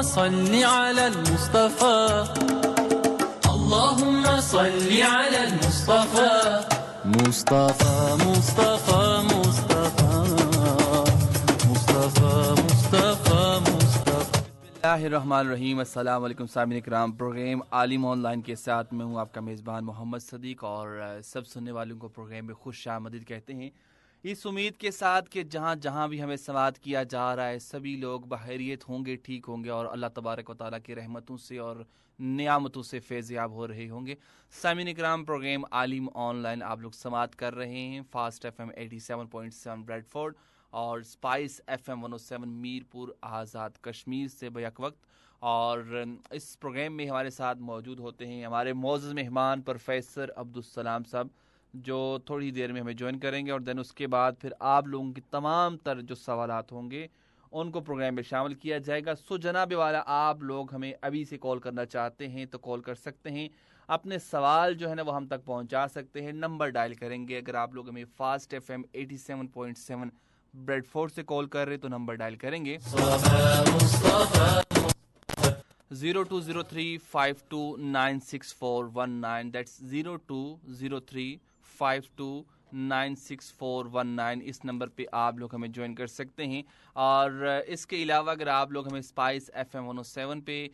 صل على المصطفى اللهم صل على المصطفى مصطفى مصطفى مصطفى مصطفى مصطفى مصطفى بسم اللہ الرحمن الرحیم۔ السلام علیکم سامعین کرام، پروگرام عالم آن لائن کے ساتھ میں ہوں آپ کا میزبان محمد صدیق، اور سب سننے والوں کو پروگرام میں خوش آمدید کہتے ہیں، اس امید کے ساتھ کہ جہاں جہاں بھی ہمیں سماعت کیا جا رہا ہے سبھی لوگ بخیریت ہوں گے، ٹھیک ہوں گے، اور اللہ تبارک و تعالیٰ کی رحمتوں سے اور نعمتوں سے فیض یاب ہو رہے ہوں گے۔ سامعین کرام، پروگرام عالم آن لائن آپ لوگ سماعت کر رہے ہیں فاسٹ ایف ایم 87.7 بریڈ فورڈ اور اسپائس ایف ایم 107 میرپور آزاد کشمیر سے بیک وقت، اور اس پروگرام میں ہمارے ساتھ موجود ہوتے ہیں ہمارے معزز مہمان پروفیسر عبدالسلام صاحب، جو تھوڑی دیر میں ہمیں جوائن کریں گے، اور دین اس کے بعد پھر آپ لوگوں کی تمام تر جو سوالات ہوں گے ان کو پروگرام میں شامل کیا جائے گا۔ سو جناب والا، آپ لوگ ہمیں ابھی سے کال کرنا چاہتے ہیں تو کال کر سکتے ہیں، اپنے سوال جو ہے نا وہ ہم تک پہنچا سکتے ہیں، نمبر ڈائل کریں گے۔ اگر آپ لوگ ہمیں فاسٹ ایف ایم 87.7 بریڈ فورڈ سے کال کر رہے تو نمبر ڈائل کریں گے 0203529641، دیٹس 0203529641۔ اس نمبر پہ آپ لوگ ہمیں جوائن کر سکتے ہیں، اور اس کے علاوہ اگر آپ لوگ ہمیں اسپائس ایف ایم 107 پہ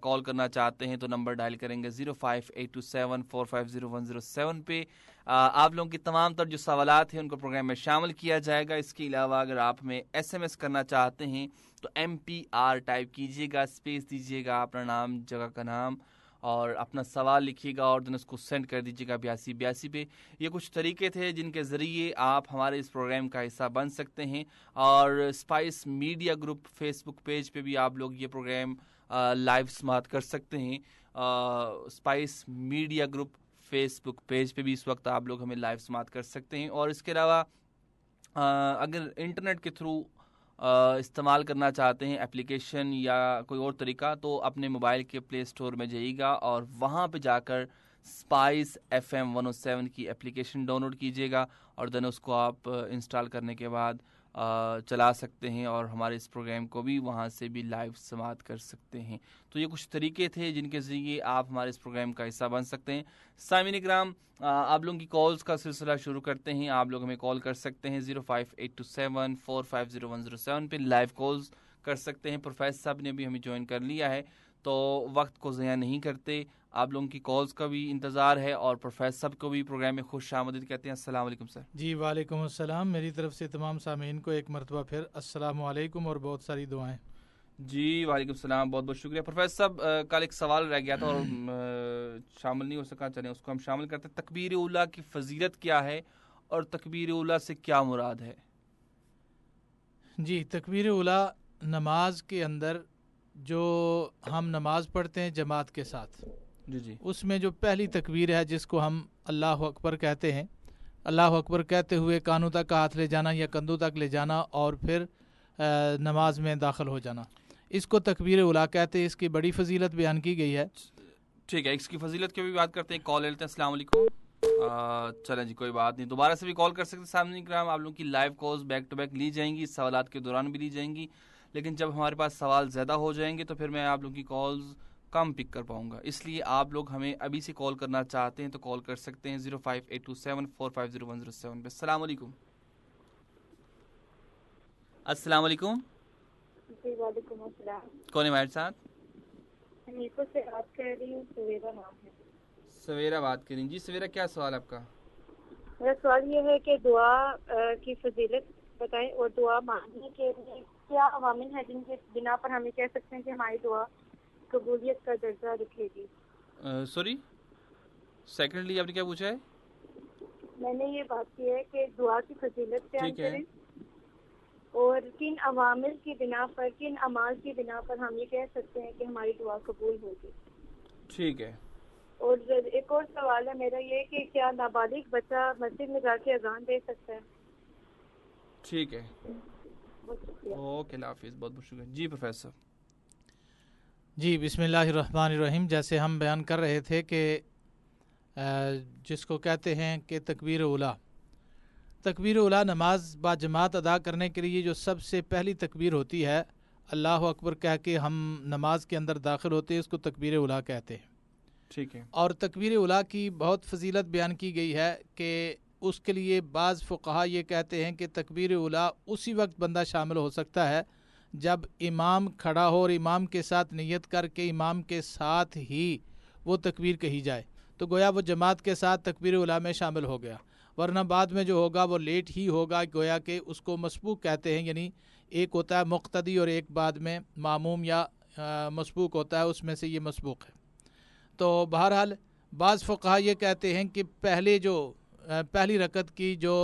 کال کرنا چاہتے ہیں تو نمبر ڈائل کریں گے 058274500107 پہ۔ آپ لوگوں کی تمام تر جو سوالات ہیں ان کو پروگرام میں شامل کیا جائے گا۔ اس کے علاوہ اگر آپ ہمیں ایس ایم ایس کرنا چاہتے ہیں تو MPR ٹائپ کیجیے گا، اسپیس دیجیے گا، اپنا نام، جگہ کا نام اور اپنا سوال لکھیے گا، اور دن اس کو سینڈ کر دیجیے گا 8282 پہ۔ یہ کچھ طریقے تھے جن کے ذریعے آپ ہمارے اس پروگرام کا حصہ بن سکتے ہیں، اور اسپائس میڈیا گروپ فیس بک پیج پہ بھی آپ لوگ یہ پروگرام لائیو سماعت کر سکتے ہیں۔ اسپائس میڈیا گروپ فیس بک پیج پہ بھی اس وقت آپ لوگ ہمیں لائیو سماعت کر سکتے ہیں، اور اس کے علاوہ اگر انٹرنیٹ کے تھرو استعمال کرنا چاہتے ہیں اپلیکیشن یا کوئی اور طریقہ، تو اپنے موبائل کے پلے اسٹور میں جائیے گا اور وہاں پہ جا کر اسپائس ایف ایم 107 کی اپلیکیشن ڈاؤن لوڈ کیجیے گا، اور دین اس کو آپ انسٹال کرنے کے بعد چلا سکتے ہیں، اور ہمارے اس پروگرام کو بھی وہاں سے بھی لائیو سماعت کر سکتے ہیں۔ تو یہ کچھ طریقے تھے جن کے ذریعے آپ ہمارے اس پروگرام کا حصہ بن سکتے ہیں۔ سامعین کرام، آپ لوگوں کی کالز کا سلسلہ شروع کرتے ہیں۔ آپ لوگ ہمیں کال کر سکتے ہیں 058274500107 پہ لائیو کالز کر سکتے ہیں۔ پروفیسر صاحب نے بھی ہمیں جوائن کر لیا ہے، تو وقت کو ضائع نہیں کرتے، آپ لوگوں کی کالز کا بھی انتظار ہے، اور پروفیسر صاحب کو بھی پروگرام میں خوش آمدید کہتے ہیں۔ السلام علیکم سر۔ جی وعلیکم السلام، میری طرف سے تمام سامعین کو ایک مرتبہ پھر السلام علیکم اور بہت ساری دعائیں۔ جی وعلیکم السلام، بہت بہت شکریہ۔ پروفیسر صاحب، کل ایک سوال رہ گیا تھا اور شامل نہیں ہو سکا، چلیں اس کو ہم شامل کرتے ہیں۔ تکبیر اولیٰ کی فضیلت کیا ہے اور تکبیر اولیٰ سے کیا مراد ہے؟ جی، تکبیر اولیٰ نماز کے اندر جو ہم نماز پڑھتے ہیں جماعت کے ساتھ، جی اس میں جو پہلی تکبیر ہے جس کو ہم اللہ اکبر کہتے ہیں، اللہ اکبر کہتے ہوئے کانوں تک ہاتھ لے جانا یا کندھوں تک لے جانا اور پھر نماز میں داخل ہو جانا، اس کو تکبیر اولیٰ کہتے ہیں۔ اس کی بڑی فضیلت بیان کی گئی ہے۔ ٹھیک ہے، اس کی فضیلت کی بھی بات کرتے ہیں، کال لیتے ہیں۔ السلام علیکم۔ چلیں جی، کوئی بات نہیں، دوبارہ سے بھی کال کر سکتے سامعین کرام۔ آپ لوگوں کی live calls back to back لی جائیں گی، سوالات کے دوران بھی لی جائیں گی، لیکن جب ہمارے پاس سوال زیادہ ہو جائیں گے تو پھر میں آپ لوگوں کی کالز کم پک کر پاؤں گا، اس لیے آپ لوگ ہمیں ابھی سے کال کرنا چاہتے ہیں تو کال کر سکتے ہیں 058274500107 پہ۔ السلام علیکم۔ السلام علیکم۔ جی وعلیکم السلام۔ کون ہے ہمارے ساتھ؟ میرپور سے بات کر رہی ہوں، سویرا نام ہے۔ سویرا بات کریں جی۔ سویرا، کیا سوال آپ کا؟ میرا سوال یہ ہے کہ دعا کی فضیلت بتائیں، اور دعا مانگنے کے لیے کیا عوامل ہیں جن کے بنا پر ہمیں کہہ سکتے ہیں کہ ہماری دعا قبولیت کا درجہ رکھے گی؟ سوری، سیکنڈلی آپ نے کیا پوچھا ہے؟ میں نے یہ بات کی ہے کہ دعا کی فضیلت بیان ٹھیک ہے، کریں، اور کن عوامل کی بنا پر، کن اعمال کی بنا پر ہم یہ کہہ سکتے ہیں کہ ہماری دعا قبول ہوگی۔ ٹھیک ہے۔ اور ایک اور سوال ہے میرا یہ کہ کیا نابالغ بچہ مسجد میں جا کے اذان دے سکتا ہے؟ ٹھیک ہے، بہت شکریہ۔ اوکے، اللہ حافظ، بہت بہت شکریہ۔ جی پروفیسر۔ جی بسم اللہ الرحمن الرحیم، جیسے ہم بیان کر رہے تھے کہ جس کو کہتے ہیں کہ تکبیر اولیٰ، تکبیر اولیٰ نماز با جماعت ادا کرنے کے لیے جو سب سے پہلی تکبیر ہوتی ہے اللہ اکبر کہہ کے ہم نماز کے اندر داخل ہوتے ہیں، اس کو تکبیر اولیٰ کہتے ہیں۔ ٹھیک ہے۔ اور تکبیر اولیٰ کی بہت فضیلت بیان کی گئی ہے کہ اس کے لیے بعض فقہا یہ کہتے ہیں کہ تکبیر اولیٰ اسی وقت بندہ شامل ہو سکتا ہے جب امام کھڑا ہو اور امام کے ساتھ نیت کر کے امام کے ساتھ ہی وہ تکبیر کہی جائے، تو گویا وہ جماعت کے ساتھ تکبیر اولیٰ میں شامل ہو گیا، ورنہ بعد میں جو ہوگا وہ لیٹ ہی ہوگا، گویا کہ اس کو مسبوق کہتے ہیں، یعنی ایک ہوتا ہے مقتدی اور ایک بعد میں معموم یا مسبوق ہوتا ہے، اس میں سے یہ مسبوق ہے۔ تو بہرحال بعض فقہا یہ کہتے ہیں کہ پہلی رکعت کی جو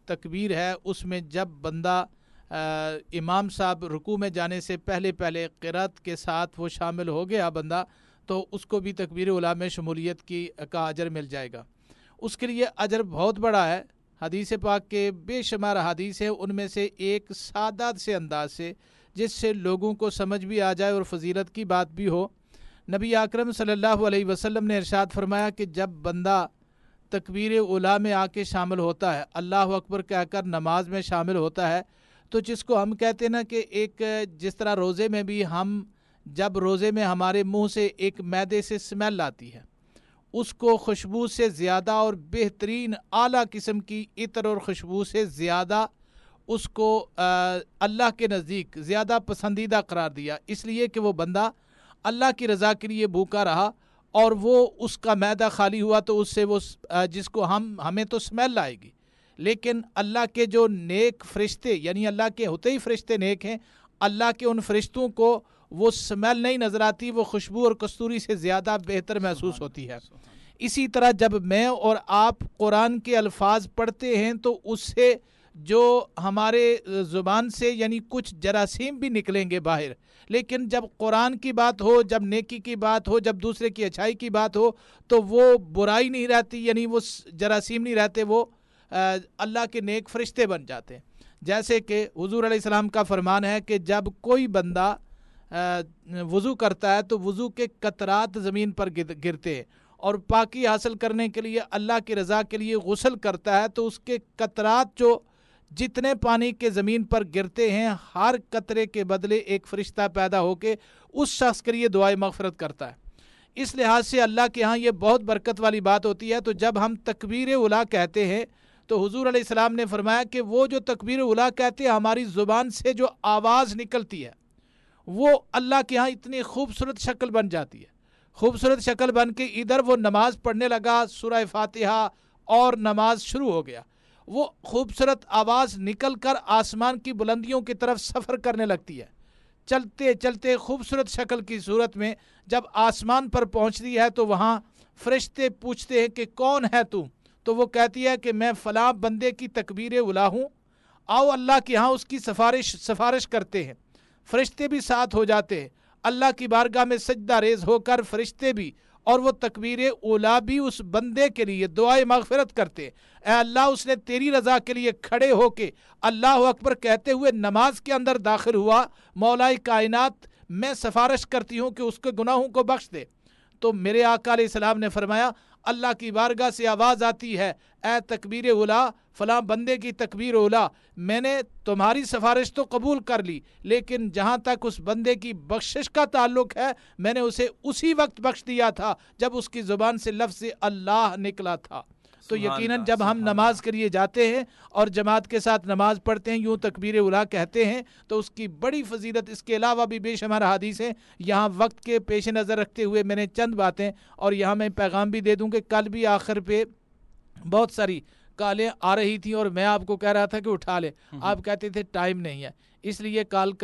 تکبیر ہے اس میں جب بندہ امام صاحب رکوع میں جانے سے پہلے قرات کے ساتھ وہ شامل ہو گیا بندہ، تو اس کو بھی تکبیر اولیٰ میں شمولیت کا اجر مل جائے گا۔ اس کے لیے اجر بہت بڑا ہے، حدیث پاک کے بے شمار حدیث ہیں، ان میں سے ایک سادہ سے انداز سے جس سے لوگوں کو سمجھ بھی آ جائے اور فضیلت کی بات بھی ہو۔ نبی اکرم صلی اللہ علیہ وسلم نے ارشاد فرمایا کہ جب بندہ تکبیر اولیٰ میں آ کے شامل ہوتا ہے، اللہ اکبر کہہ کر نماز میں شامل ہوتا ہے، تو جس کو ہم کہتے ہیں نا کہ ایک جس طرح روزے میں بھی ہم جب روزے میں ہمارے منہ سے ایک معدے سے اسمیل آتی ہے، اس کو خوشبو سے زیادہ اور بہترین اعلیٰ قسم کی عطر اور خوشبو سے زیادہ اس کو اللہ کے نزدیک زیادہ پسندیدہ قرار دیا، اس لیے کہ وہ بندہ اللہ کی رضا کے لیے بھوکا رہا اور وہ اس کا معدہ خالی ہوا، تو اس سے وہ جس کو ہمیں تو اسمیل آئے گی، لیکن اللہ کے جو نیک فرشتے، یعنی اللہ کے ہوتے ہی فرشتے نیک ہیں، اللہ کے ان فرشتوں کو وہ اسمیل نہیں نظر آتی، وہ خوشبو اور کستوری سے زیادہ بہتر محسوس ہوتی ہے۔ اسی طرح جب میں اور آپ قرآن کے الفاظ پڑھتے ہیں تو اس سے جو ہمارے زبان سے یعنی کچھ جراثیم بھی نکلیں گے باہر، لیکن جب قرآن کی بات ہو، جب نیکی کی بات ہو، جب دوسرے کی اچھائی کی بات ہو، تو وہ برائی نہیں رہتی، یعنی وہ جراثیم نہیں رہتے، وہ اللہ کے نیک فرشتے بن جاتے ہیں۔ جیسے کہ حضور علیہ السلام کا فرمان ہے کہ جب کوئی بندہ وضو کرتا ہے تو وضو کے قطرات زمین پر گرتے ہیں، اور پاکی حاصل کرنے کے لیے اللہ کی رضا کے لیے غسل کرتا ہے تو اس کے قطرات جو جتنے پانی کے زمین پر گرتے ہیں، ہر قطرے کے بدلے ایک فرشتہ پیدا ہو کے اس شخص کے لیے دعائے مغفرت کرتا ہے۔ اس لحاظ سے اللہ کے ہاں یہ بہت برکت والی بات ہوتی ہے۔ تو جب ہم تکبیر اولیٰ کہتے ہیں تو حضور علیہ السلام نے فرمایا کہ وہ جو تکبیر اولیٰ کہتے ہیں، ہماری زبان سے جو آواز نکلتی ہے وہ اللہ کے ہاں اتنی خوبصورت شکل بن جاتی ہے، خوبصورت شکل بن کے ادھر وہ نماز پڑھنے لگا، سورہ فاتحہ اور نماز شروع ہو گیا، وہ خوبصورت آواز نکل کر آسمان کی بلندیوں کی طرف سفر کرنے لگتی ہے، چلتے چلتے خوبصورت شکل کی صورت میں جب آسمان پر پہنچتی ہے تو وہاں فرشتے پوچھتے ہیں کہ کون ہے تو وہ کہتی ہے کہ میں فلاں بندے کی تکبیر اولیٰ ہوں، آؤ اللہ کے ہاں اس کی سفارش کرتے ہیں۔ فرشتے بھی ساتھ ہو جاتے ہیں، اللہ کی بارگاہ میں سجدہ ریز ہو کر فرشتے بھی اور وہ تکبیر اولیٰ بھی اس بندے کے لیے دعائے مغفرت کرتے ہیں۔ اے اللہ، اس نے تیری رضا کے لیے کھڑے ہو کے اللہ اکبر کہتے ہوئے نماز کے اندر داخل ہوا، مولا کائنات میں سفارش کرتی ہوں کہ اس کے گناہوں کو بخش دے۔ تو میرے آقا علیہ السلام نے فرمایا، اللہ کی بارگاہ سے آواز آتی ہے، اے تکبیر اولیٰ، فلاں بندے کی تکبیر اولیٰ، میں نے تمہاری سفارش تو قبول کر لی، لیکن جہاں تک اس بندے کی بخشش کا تعلق ہے، میں نے اسے اسی وقت بخش دیا تھا جب اس کی زبان سے لفظ اللہ نکلا تھا۔ تو یقیناً جب ہم نماز کے لیے جاتے ہیں اور جماعت کے ساتھ نماز پڑھتے ہیں، یوں تکبیر اولیٰ کہتے ہیں، تو اس کی بڑی فضیلت، اس کے علاوہ بھی بے شمار حدیث ہیں۔ یہاں وقت کے پیش نظر رکھتے ہوئے میں نے چند باتیں، اور یہاں میں پیغام بھی دے دوں کہ کل بھی آخر پہ بہت ساری کالیں آ رہی تھیں اور میں آپ کو کہہ رہا تھا کہ اٹھا لیں، آپ کہتے تھے ٹائم نہیں ہے، اس لیے کالز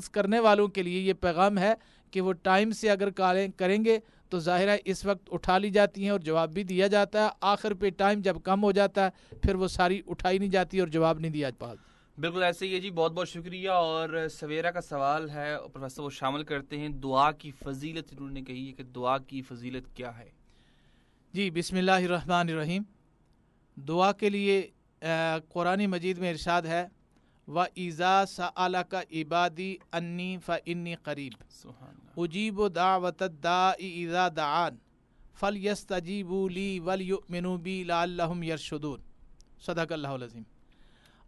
کرنے والوں کے لیے یہ پیغام ہے کہ وہ ٹائم سے اگر کالیں کریں گے تو ظاہر ہے اس وقت اٹھا لی جاتی ہیں اور جواب بھی دیا جاتا ہے، آخر پہ ٹائم جب کم ہو جاتا ہے پھر وہ ساری اٹھائی نہیں جاتی اور جواب نہیں دیا جاتا۔ بالکل ایسے ہی ہے جی، بہت بہت شکریہ۔ اور سویرا کا سوال ہے پروفیسر، وہ شامل کرتے ہیں، دعا کی فضیلت انہوں نے کہی ہے کہ دعا کی فضیلت کیا ہے؟ جی، بسم اللہ الرحمن الرحیم۔ دعا کے لیے قرآن مجید میں ارشاد ہے، وَإِذَا سَأَلَكَ عِبَادِي أَنِّي فَإِنِّي قَرِيبٌ اجیب دعوت الداع اذا دعان فلیستجیبوا لی ولیؤمنوا بی لعلہم یرشدون۔ صدق اللہ العظیم۔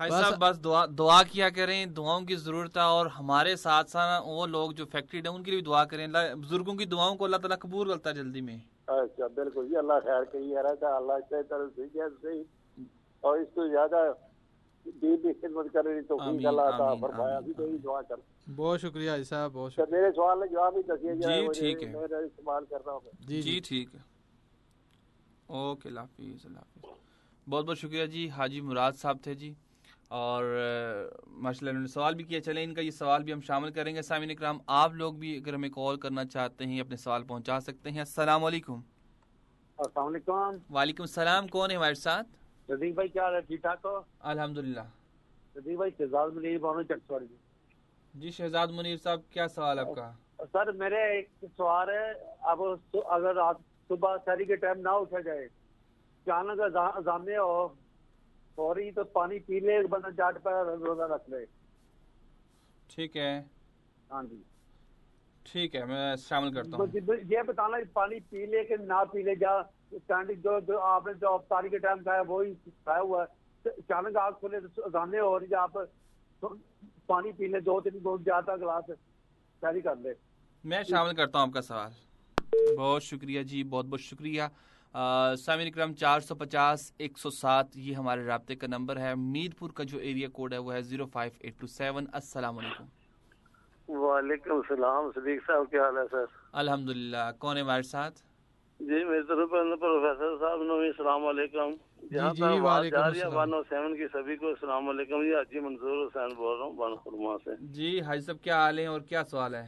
حاجی صاحب بس دعا کیا کریں, دعاؤں کی ضرورت ہے, اور ہمارے ساتھ ساتھ وہ لوگ جو فیکٹریڈ ہیں ان کے لیے بھی دعا کریں. بزرگوں کی دعاؤں کو اللہ تعالیٰ قبول کرتا ہے جلدی میں. اچھا بالکل جی, اللہ خیر کہیے رہتا, اللہ اس طرح سے اور اس کو زیادہ دین کی خدمت کرنے کی توفیق اللہ عطا فرمائے. ابھی تو دعا کر. بہت شکریہ حاجی صاحب, بہت شکریہ. میرے سوال کا جواب ہی دسیے جی ٹھیک ہے, میں استعمال کر رہا ہوں. جی ٹھیک ہے, اوکے, اللہ حافظ. اللہ حافظ. بہت بہت شکریہ جی. حاجی مراد صاحب تھے جی, اور ماشاء اللہ انہوں نے سوال بھی کیا. چلیں ان کا یہ سوال بھی ہم شامل کریں گے. سامعین اکرام, آپ لوگ بھی اگر ہمیں کال کرنا چاہتے ہیں اپنے سوال پہنچا سکتے ہیں. السلام علیکم. السلام علیکم. وعلیکم السلام. کون ہے ہمارے ساتھ؟ صدیق بھائی, کیا حال ہے؟ ٹھیک ٹھاک ہو؟ الحمدللہ. صدیق بھائی, شہزاد منیر بانو چکسوڑی. جی شہزاد منیر صاحب, کیا سوال آپ کا؟ سر میرے ایک سوال ہے. اب اگر رات صبح سحری کے ٹائم نہ اٹھا جائے, اچانک اذانے ہو رہی تو پانی پی لے, بندہ جاٹ پر روزہ رکھ لے. ٹھیک ہے, ہاں جی ٹھیک ہے, میں شامل کرتا ہوں. یہ بتانا پانی پی لے کہ نہ پی لے. جا جو آپ نے جو افطاری کے ٹائم کھایا وہی کھایا ہوا ہے, اچانک آنکھ کھلے اذانے ہو رہی, آپ پانی پی لیں 2-3 گھونٹ جاتا گلاس سحری کر لے. میں شامل کرتا ہوں آپ کا سوال. بہت شکریہ جی, بہت بہت شکریہ. سامعین اکرام, 450-107 یہ ہمارے رابطے کا نمبر ہے. میر پور کا جو ایریا کوڈ ہے وہ ہے 05827. السلام علیکم. وعلیکم السلام. صدیق صاحب کیا حال ہے سر؟ الحمدللہ. کون ہے ہمارے ساتھ؟ جی میری طرف پروفیسر صاحب نوی السلام علیکم. جہاں جی وعلیکم السلام. 107 کی سبھی کو السلام علیکم. یہ حاجی منظور حسین بول رہا ہوں بان خرما سے. جی حاجی صاحب, کیا حال ہے اور کیا سوال ہے؟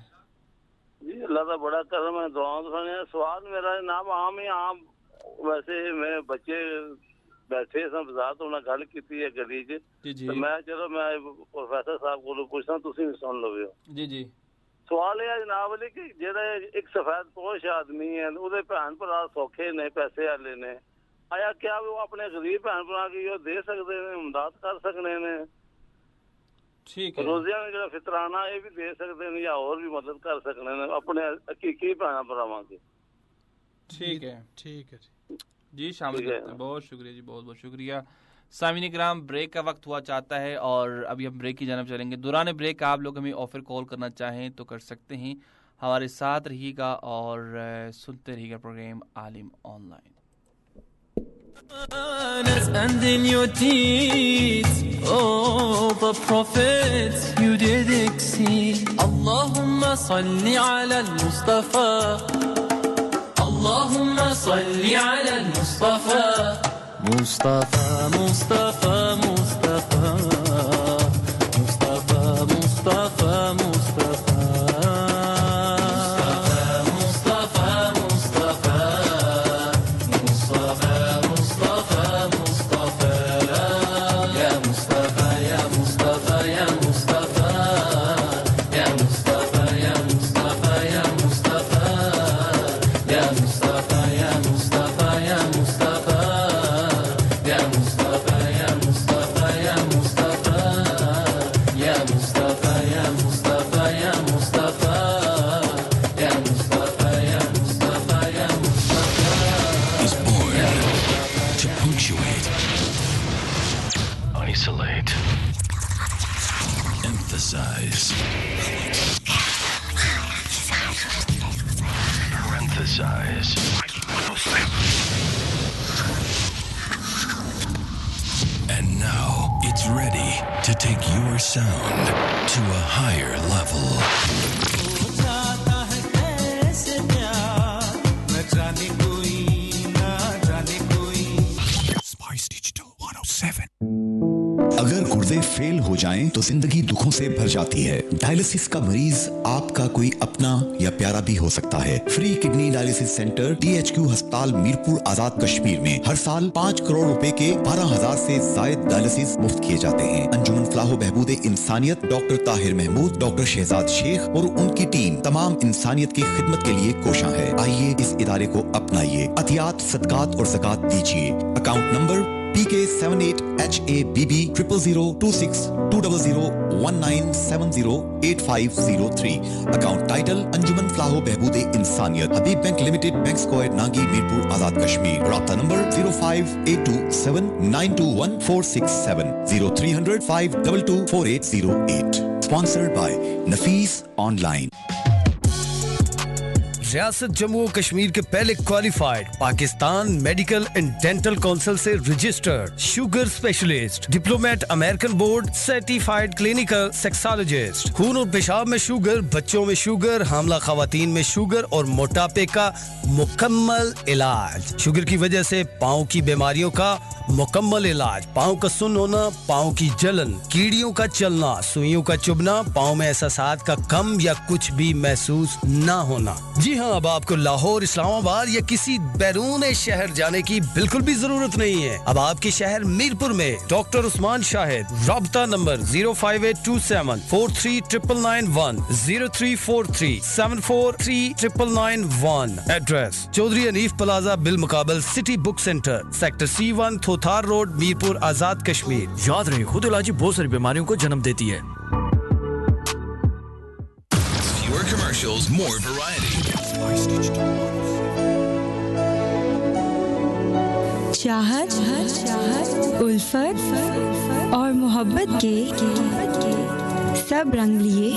جی اللہ کا بڑا کرم ہے, دعاؤں سنے. سوال میرا جناب عام ہی عام, ویسے میں بچے بیٹھے سن بذات انہیں گل کی ہے گلی چ, جی میں چلو میں پروفیسر صاحب کو پوچھنا, تھی بھی سن لو. جی جی. سوال یہ جناب علی کہ جہاں ایک سفید پوش آدمی ہے, وہ بھن برا سوکھے نے, پیسے والے نے, آیا کیا وہ اپنے غریب بھن برا کی وہ دے سکتے ہیں, امداد کر سکتے ہیں؟ ٹھیک ہے, روزیاں میں جو فطرانہ یہ بھی دے سکتے ہیں یا اور بھی مدد کر سکتے ہیں اپنے حقیقی بھن براواں کی. ٹھیک ہے, ٹھیک ہے جی شامل کرتے ہیں. بہت شکریہ جی, بہت بہت شکریہ. سامعین کرام, بریک کا وقت ہوا چاہتا ہے اور ابھی ہم بریک کی جانب چلیں گے. دوران بریک آپ لوگ ہمیں آفر کال کرنا چاہیں تو کر سکتے ہیں. ہمارے ساتھ رہیے گا اور سنتے رہیے گا پروگرام عالم online. And in your deeds, oh, the prophets you did exceed. Allahumma salli ala al-Mustafa, Allahumma salli ala al-Mustafa, Mustafa, Mustafa, Mustafa, Mustafa, Mustafa, Mustafa. Isolate. Emphasize. Parenthesize. And now it's ready to take your sound to a higher level. Spice Digital 107. اگر گردے فیل ہو جائیں تو زندگی دکھوں سے بھر جاتی ہے. Dialysis کا مریض آپ کا کوئی اپنا یا پیارا بھی ہو سکتا ہے. Free kidney dialysis centre THQ ہسپتال میرپور آزاد کشمیر میں ہر سال 5 کروڑ روپے کے 12,000 سے زائد ڈائلسس مفت کیے جاتے ہیں. انجمن فلاح و بہبود انسانیت, ڈاکٹر طاہر محمود, ڈاکٹر شہزاد شیخ اور ان کی ٹیم تمام انسانیت کی خدمت کے لیے کوشاں ہے. آئیے اس ادارے کو اپنائیے, عطیات, صدقات اور زکات دیجیے. Account number PK78HABB 000262001970850 Account title Anjuman Flaho Behboode Insaniyat Habib Bank Limited Bank Square Nangi Mirpur Azad Kashmir Rabta number 05827921467 0300 5224808 Sponsored by Nafees Online ریاست جموں و کشمیر کے پہلے qualified Pakistan medical and dental council سے registered sugar specialist diplomate American board certified clinical sexologist خون اور پیشاب میں sugar بچوں میں شوگر حاملہ خواتین میں شوگر اور موٹاپے کا مکمل علاج شوگر کی وجہ سے پاؤں کی بیماریوں کا مکمل علاج پاؤں کا سن ہونا پاؤں کی جلن کیڑیوں کا چلنا سوئیوں کا چبھنا پاؤں میں احساسات کا کم یا کچھ بھی محسوس نہ ہونا جی ہاں اب آپ کو لاہور اسلام آباد یا کسی بیرون شہر جانے کی بالکل بھی ضرورت نہیں ہے اب آپ کے شہر میرپور میں ڈاکٹر عثمان شاہد رابطہ number 05827439991 0343743991 address Chaudhry Hanif plaza بالمقابل city book centre sector C1 Thothar road Mirpur Azad Kashmir یاد رہے خود علاجی بہت ساری بیماریوں کو جنم دیتی ہے Fewer commercials, more variety. چاہت الفت اور محبت کے سب رنگ لیے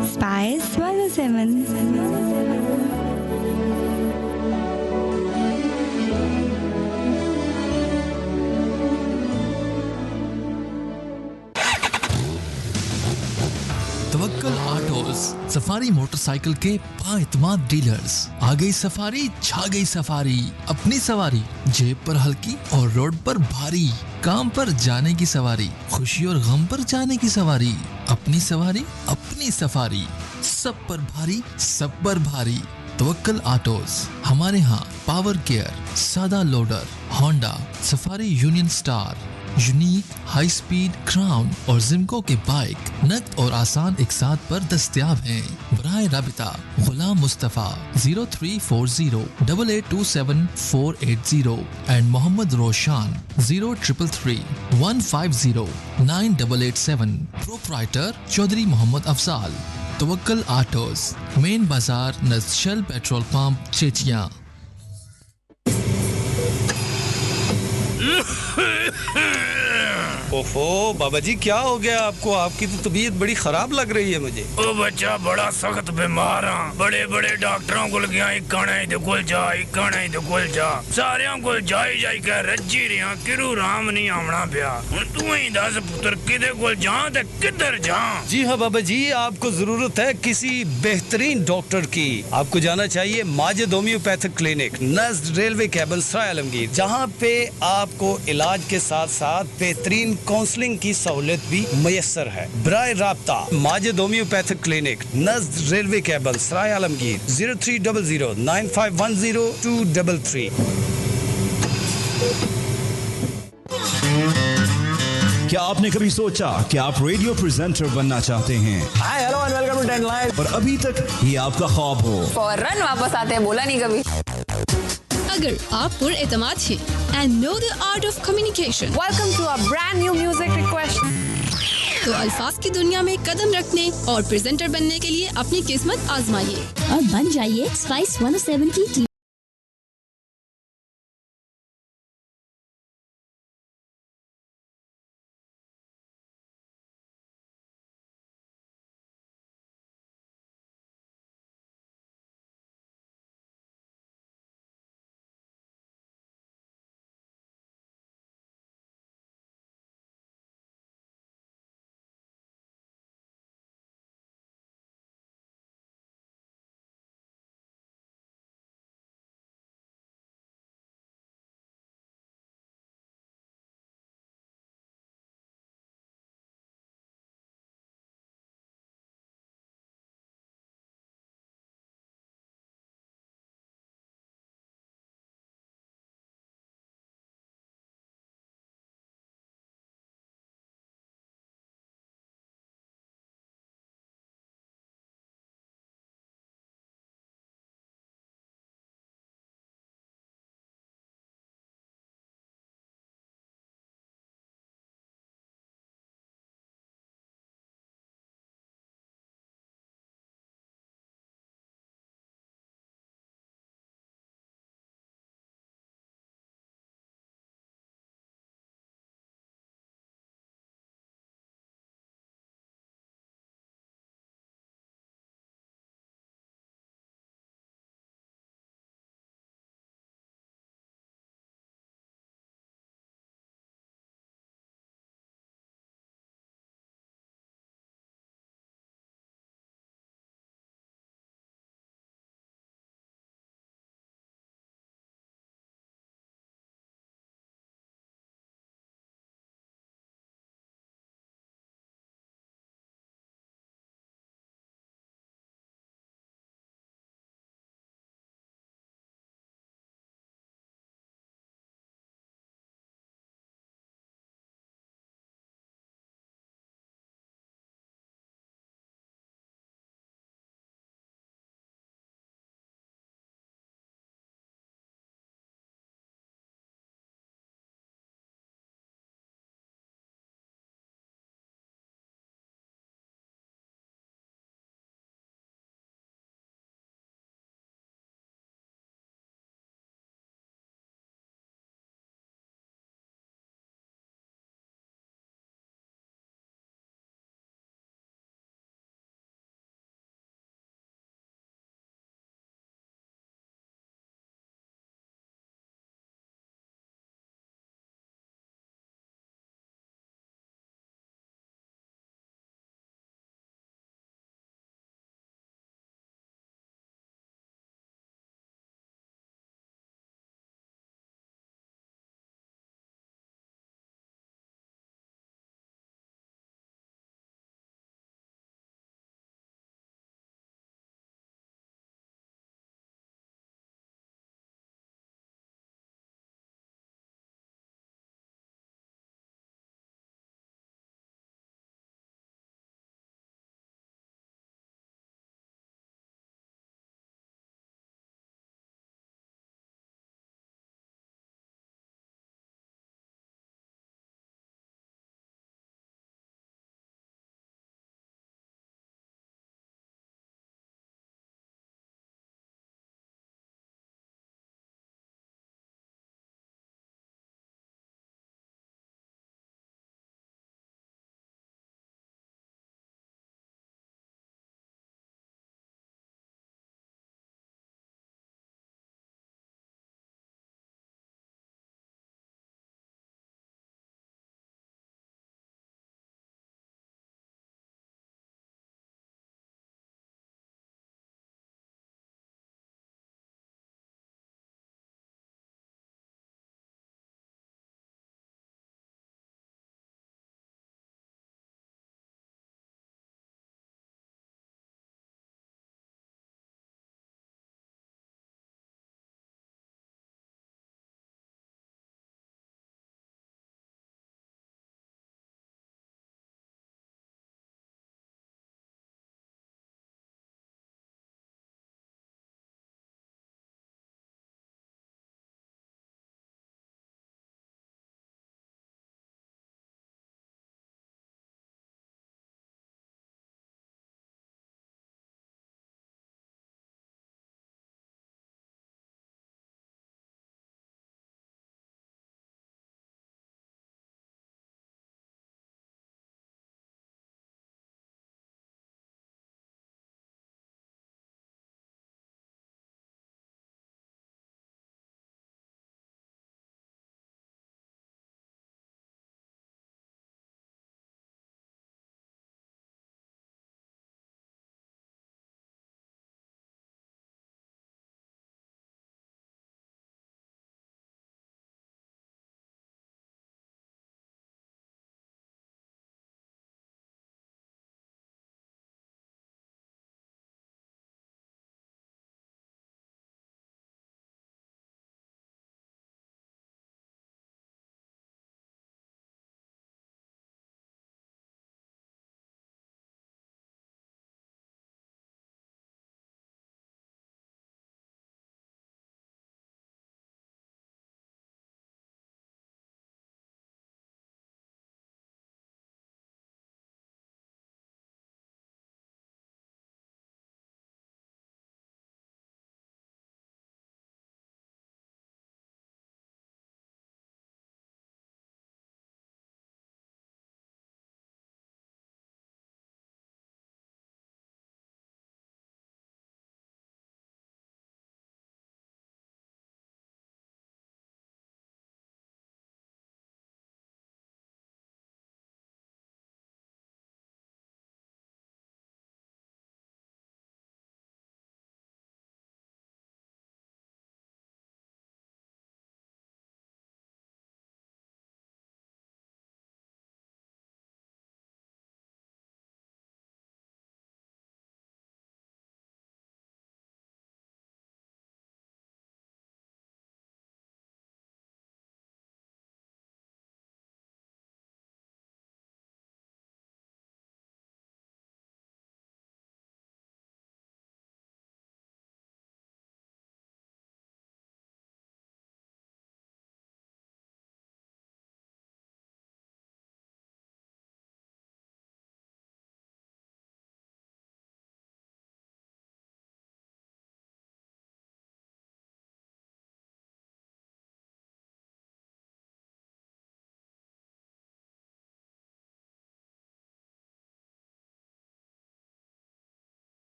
اسپائس 107 توکل آٹوز سفاری موٹر سائیکل کے با اعتماد ڈیلرز آ گئی سفاری چھا گئی سفاری اپنی سواری جیب پر ہلکی اور روڈ پر بھاری کام پر جانے کی سواری خوشی اور غم پر جانے کی سواری اپنی سواری اپنی سفاری سب پر بھاری سب پر بھاری توکل آٹوز ہمارے ہاں پاور کیئر سادہ لوڈر Honda safari union star unique high speed crown اور زمکو کے بائک نقد اور آسان اقساط پر دستیاب ہیں براہ رابطہ Ghulam Mustafa 0340882748 and Muhammad Roshan 0333150987 proprietor Chaudhry Muhammad Afzal Tawakkal autos main بازار نزد شل پیٹرول پمپ چیچیاں اوفو بابا جی کیا ہو گیا آپ کو آپ کی تو طبیعت بڑی خراب لگ رہی ہے مجھے او بچہ بڑا سخت بیمار ہاں بڑے بڑے ڈاکٹروں کو گیا کانے دے کول جا کانے دے کول جا ساریاں کول جائی کہ رجی رہا کرو رام نہیں آونا پیا ہن تو ہی دس پتر کدے کول جاں تے کدھر جاں جی ہاں بابا جی آپ کو ضرورت ہے کسی بہترین ڈاکٹر کی آپ کو جانا چاہیے ماجد ہومیوپیتھک کلینک نزد ریلوے کیبل سرائے عالمگیر جہاں پہ آپ کو علاج کے ساتھ ساتھ بہترین کاؤنسلنگ کی سہولت بھی میسر ہے براہ رابطہ ماجد ہومیوپیتھک کلینک نزد ریلوے کیبل سرائے عالمگیر 0300951023 کیا آپ نے کبھی سوچا کہ آپ ریڈیو پریزنٹر بننا چاہتے ہیں hi hello and welcome to 10 life اور ابھی تک یہ آپ کا خواب ہو فوراً واپس آتے ہیں بولا نہیں کبھی اگر آپ پر اعتماد ہیں and know the art of communication welcome to a brand new music request تو الفاظ کی دنیا میں قدم رکھنے اور پریزنٹر بننے کے لیے اپنی قسمت آزمائیے اور بن جائیے اسپائس 107 کی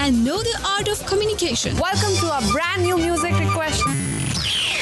and know the art of communication. Welcome to a brand new music request.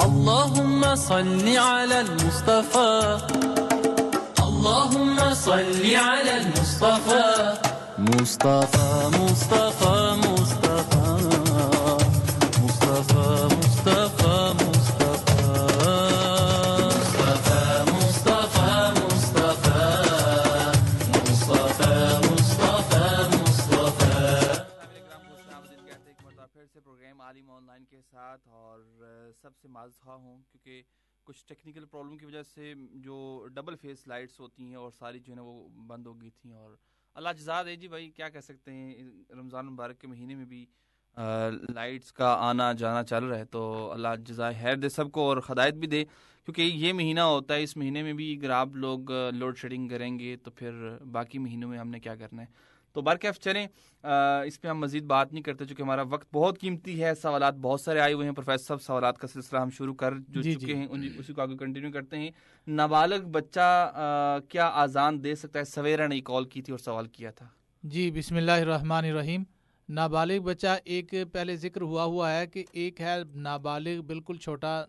اللهم صل على المصطفى اللهم صل على المصطفى مصطفى مصطفى مصطفى مصطفى مصطفى پروگرام عالم آن لائن کے ساتھ اور سب سے معذرت خواہ ہوں کیونکہ کچھ ٹیکنیکل پرابلم کی وجہ سے جو ڈبل فیس لائٹس ہوتی ہیں اور ساری جو ہے نا وہ بند ہو گئی تھیں اور اللہ جزا دے جی بھائی کیا کہہ سکتے ہیں رمضان مبارک کے مہینے میں بھی لائٹس کا آنا جانا چل رہا ہے تو اللہ جزائے خیر دے سب کو اور ہدایت بھی دے کیونکہ یہ مہینہ ہوتا ہے اس مہینے میں بھی اگر آپ لوگ لوڈ شیڈنگ کریں گے تو پھر باقی مہینوں میں ہم نے کیا کرنا ہے تو برکیف چلیں اس پہ ہم مزید بات نہیں کرتے چونکہ ہمارا وقت بہت قیمتی ہے سوالات بہت سارے آئے ہوئے ہیں پروفیسر صاحب سوالات کا سلسلہ ہم شروع کر چکے ہیں اسی کو آگے کنٹینیو کرتے ہیں نابالغ بچہ کیا اذان دے سکتا ہے سویرا نے کال کی تھی اور سوال کیا تھا جی بسم اللہ الرحمن الرحیم نابالغ بچہ ایک پہلے ذکر ہوا ہے کہ ایک ہے نابالغ بالکل چھوٹا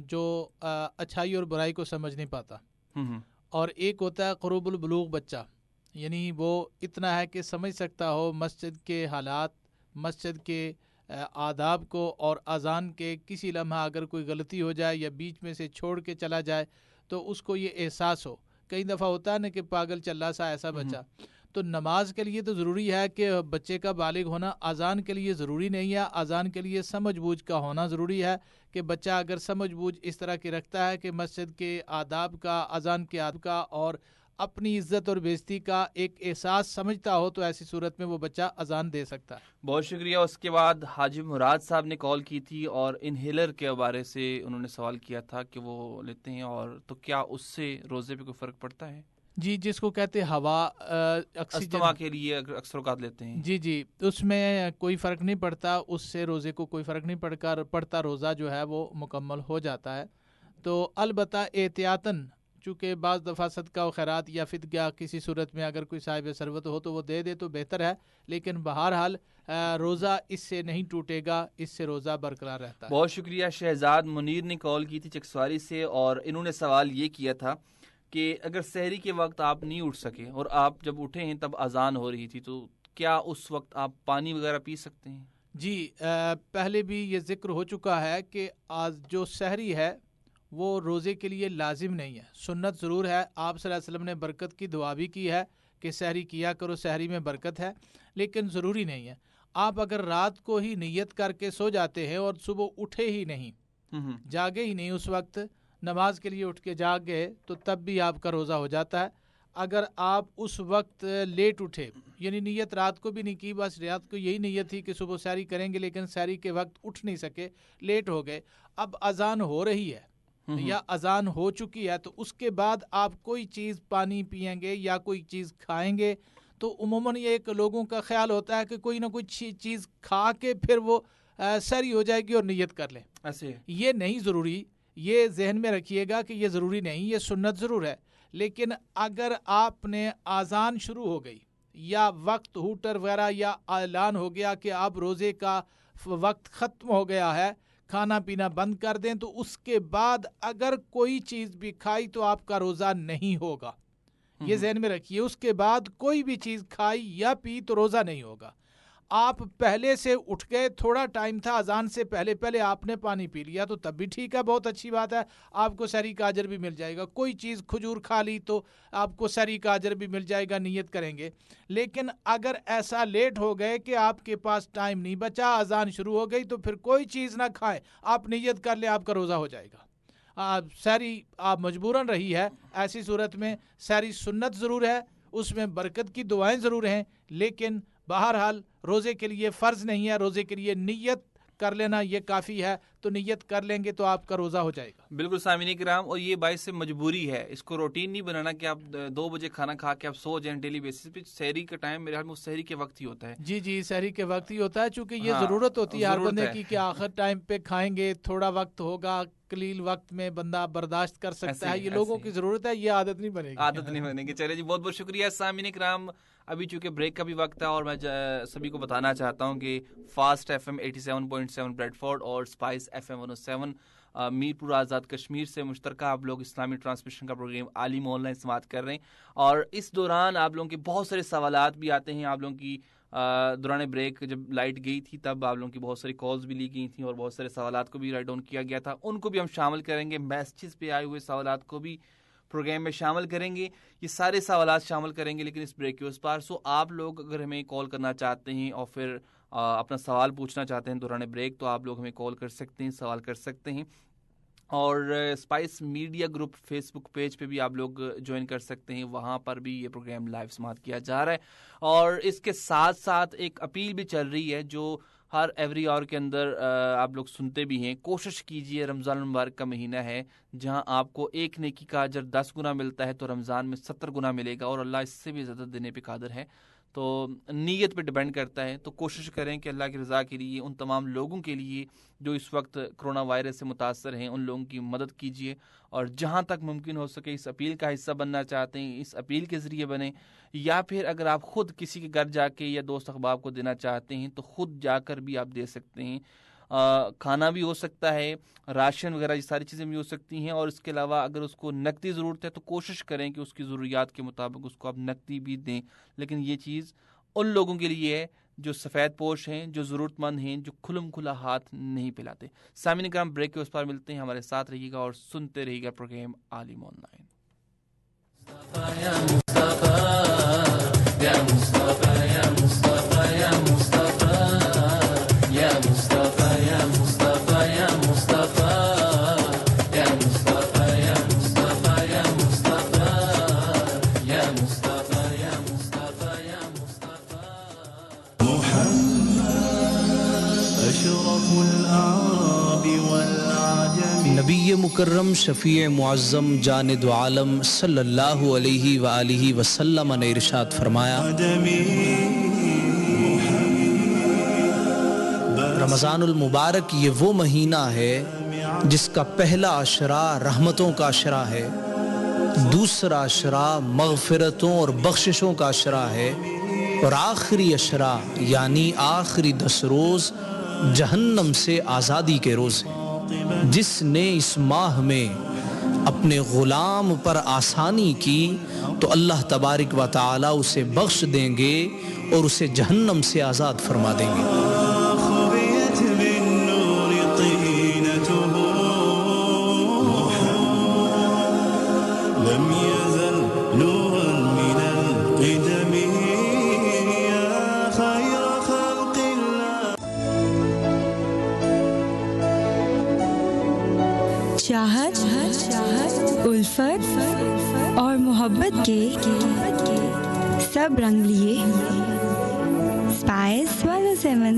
جو اچھائی اور برائی کو سمجھ نہیں پاتا اور ایک ہوتا ہے قرب البلوغ بچہ یعنی وہ اتنا ہے کہ سمجھ سکتا ہو مسجد کے حالات مسجد کے آداب کو اور اذان کے کسی لمحہ اگر کوئی غلطی ہو جائے یا بیچ میں سے چھوڑ کے چلا جائے تو اس کو یہ احساس ہو کئی دفعہ ہوتا ہے نا کہ پاگل چلا سا ایسا بچہ تو نماز کے لیے تو ضروری ہے کہ بچے کا بالغ ہونا اذان کے لیے ضروری نہیں ہے اذان کے لیے سمجھ بوجھ کا ہونا ضروری ہے کہ بچہ اگر سمجھ بوجھ اس طرح کی رکھتا ہے کہ مسجد کے آداب کا اذان کے آداب کا اور اپنی عزت اور بےزتی کا ایک احساس سمجھتا ہو تو ایسی صورت میں وہ بچہ اذان دے سکتا ہے بہت شکریہ اس کے بعد حاجی مراد صاحب نے کال کی تھی اور انہیلر کے بارے سے انہوں نے سوال کیا تھا کہ وہ لیتے ہیں اور تو کیا اس سے روزے پہ کوئی فرق پڑتا ہے جی جس کو کہتے ہیں ہوا استما کے لیے اکثر اوقات لیتے ہیں جی اس میں کوئی فرق نہیں پڑتا اس سے روزے کو کوئی فرق نہیں پڑتا روزہ جو ہے وہ مکمل ہو جاتا ہے تو البتہ احتیاطاً چونکہ بعض دفعہ صدقہ و خیرات یا فدیہ کسی صورت میں اگر کوئی صاحب ثروت ہو تو وہ دے دے تو بہتر ہے لیکن بہرحال روزہ اس سے نہیں ٹوٹے گا اس سے روزہ برقرار رہتا ہے بہت شکریہ شہزاد منیر نے کال کی تھی چکسواری سے اور انہوں نے سوال یہ کیا تھا کہ اگر سحری کے وقت آپ نہیں اٹھ سکے اور آپ جب اٹھے ہیں تب اذان ہو رہی تھی تو کیا اس وقت آپ پانی وغیرہ پی سکتے ہیں جی پہلے بھی یہ ذکر ہو چکا ہے کہ آج جو سحری ہے وہ روزے کے لیے لازم نہیں ہے سنت ضرور ہے آپ صلی اللہ علیہ وسلم نے برکت کی دعا بھی کی ہے کہ سحری کیا کرو سحری میں برکت ہے لیکن ضروری نہیں ہے آپ اگر رات کو ہی نیت کر کے سو جاتے ہیں اور صبح اٹھے ہی نہیں جاگے ہی نہیں اس وقت نماز کے لیے اٹھ کے جاگ گئے تو تب بھی آپ کا روزہ ہو جاتا ہے اگر آپ اس وقت لیٹ اٹھے یعنی نیت رات کو بھی نہیں کی بس رات کو یہی نیت تھی کہ صبح سحری کریں گے لیکن سحری کے وقت اٹھ نہیں سکے لیٹ ہو گئے اب اذان ہو رہی ہے یا اذان ہو چکی ہے تو اس کے بعد آپ کوئی چیز پانی پیئیں گے یا کوئی چیز کھائیں گے تو عموماً یہ ایک لوگوں کا خیال ہوتا ہے کہ کوئی نہ کوئی چیز کھا کے پھر وہ سحری ہو جائے گی اور نیت کر لیں ایسے یہ نہیں ضروری یہ ذہن میں رکھیے گا کہ یہ ضروری نہیں یہ سنت ضرور ہے لیکن اگر آپ نے اذان شروع ہو گئی یا وقت ہوٹر وغیرہ یا اعلان ہو گیا کہ آپ روزے کا وقت ختم ہو گیا ہے کھانا پینا بند کر دیں تو اس کے بعد اگر کوئی چیز بھی کھائی تو آپ کا روزہ نہیں ہوگا یہ ذہن میں رکھیے اس کے بعد کوئی بھی چیز کھائی یا پی تو روزہ نہیں ہوگا آپ پہلے سے اٹھ گئے تھوڑا ٹائم تھا اذان سے پہلے آپ نے پانی پی لیا تو تب بھی ٹھیک ہے بہت اچھی بات ہے آپ کو سحری کا اجر بھی مل جائے گا کوئی چیز کھجور کھا لی تو آپ کو سحری کا اجر بھی مل جائے گا نیت کریں گے لیکن اگر ایسا لیٹ ہو گئے کہ آپ کے پاس ٹائم نہیں بچا اذان شروع ہو گئی تو پھر کوئی چیز نہ کھائیں آپ نیت کر لیں آپ کا روزہ ہو جائے گا سحری آپ مجبوراً رہی ہے ایسی صورت میں سحری سنت ضرور ہے اس میں برکت کی دعائیں ضرور ہیں لیکن بہرحال روزے کے لیے فرض نہیں ہے روزے کے لیے نیت کر لینا یہ کافی ہے تو نیت کر لیں گے تو آپ کا روزہ ہو جائے گا. بالکل سامعین کرام, اور یہ باعث سے مجبوری ہے, اس کو روٹین نہیں بنانا کہ آپ 2 بجے کھانا کھا کے آپ سو جائیں ڈیلی بیسس پہ. سحری کا ٹائم میرے خیال میں سحری کے وقت ہی ہوتا ہے. جی سحری کے وقت ہی ہوتا ہے, چونکہ یہ ضرورت ہوتی ہے ہر بندے کی کہ آخر ٹائم پہ کھائیں گے, تھوڑا وقت ہوگا, قلیل وقت میں بندہ برداشت کر سکتا ہے. یہ لوگوں کی ضرورت ہے, یہ عادت نہیں بنے گی. چلے جی, بہت بہت شکریہ سامعین کرام. ابھی چونکہ بریک کا بھی وقت ہے اور میں سبھی کو بتانا چاہتا ہوں کہ فاسٹ ایف ایم 87.7 بریڈ فورڈ اور اسپائس ایف ایم 107 میرپور آزاد کشمیر سے مشترکہ آپ لوگ اسلامی ٹرانسمیشن کا پروگرام عالم آن لائن سماعت کر رہے ہیں. اور اس دوران آپ لوگوں کے بہت سارے سوالات بھی آتے ہیں. آپ لوگوں کی دوران بریک جب لائٹ گئی تھی تب آپ لوگوں کی بہت ساری کالز بھی لی گئی تھیں اور بہت سارے سوالات کو بھی رائٹ ڈاؤن کیا گیا تھا. ان کو بھی ہم شامل کریں گے. میسیجز پہ آئے ہوئے سوالات کو بھی پروگرام میں شامل کریں گے. یہ سارے سوالات شامل کریں گے لیکن اس بریک کے اس پار. سو آپ لوگ اگر ہمیں کال کرنا چاہتے ہیں اور پھر اپنا سوال پوچھنا چاہتے ہیں دوران بریک تو آپ لوگ ہمیں کال کر سکتے ہیں, سوال کر سکتے ہیں. اور اسپائس میڈیا گروپ فیس بک پیج پہ بھی آپ لوگ جوائن کر سکتے ہیں, وہاں پر بھی یہ پروگرام لائیو سماعت کیا جا رہا ہے. اور اس کے ساتھ ساتھ ایک اپیل بھی چل رہی ہے جو ہر ایوری آور کے اندر آپ لوگ سنتے بھی ہیں. کوشش کیجئے, رمضان المبارک کا مہینہ ہے جہاں آپ کو ایک نیکی کا اجر 10 گنا ملتا ہے تو رمضان میں 70 گنا ملے گا, اور اللہ اس سے بھی زیادہ دینے پہ قادر ہے. تو نیت پہ ڈیپینڈ کرتا ہے. تو کوشش کریں کہ اللہ کی رضا کے لیے ان تمام لوگوں کے لیے جو اس وقت کرونا وائرس سے متاثر ہیں ان لوگوں کی مدد کیجیے. اور جہاں تک ممکن ہو سکے اس اپیل کا حصہ بننا چاہتے ہیں اس اپیل کے ذریعے بنیں, یا پھر اگر آپ خود کسی کے گھر جا کے یا دوست احباب کو دینا چاہتے ہیں تو خود جا کر بھی آپ دے سکتے ہیں. کھانا بھی ہو سکتا ہے, راشن وغیرہ یہ ساری چیزیں بھی ہو سکتی ہیں. اور اس کے علاوہ اگر اس کو نقدی ضرورت ہے تو کوشش کریں کہ اس کی ضروریات کے مطابق اس کو آپ نقدی بھی دیں. لیکن یہ چیز ان لوگوں کے لیے ہے جو سفید پوش ہیں, جو ضرورت مند ہیں, جو کھلم کھلا ہاتھ نہیں پھیلاتے. سامعین کرام, بریک کے اس پر ملتے ہیں. ہمارے ساتھ رہیے گا اور سنتے رہیے گا پروگرام عالم آن لائن. نبی مکرم شفیع معظم جان دو عالم صلی اللہ علیہ وآلہ وسلم نے ارشاد فرمایا, رمضان المبارک یہ وہ مہینہ ہے جس کا پہلا عشرہ رحمتوں کا عشرہ ہے, دوسرا عشرہ مغفرتوں اور بخششوں کا عشرہ ہے, اور آخری عشرہ یعنی آخری 10 روز جہنم سے آزادی کے روز ہیں. جس نے اس ماہ میں اپنے غلام پر آسانی کی تو اللہ تبارک و تعالی اسے بخش دیں گے اور اسے جہنم سے آزاد فرما دیں گے. چاہت الفت اور محبت کے سب رنگ لیے اسپائس 107.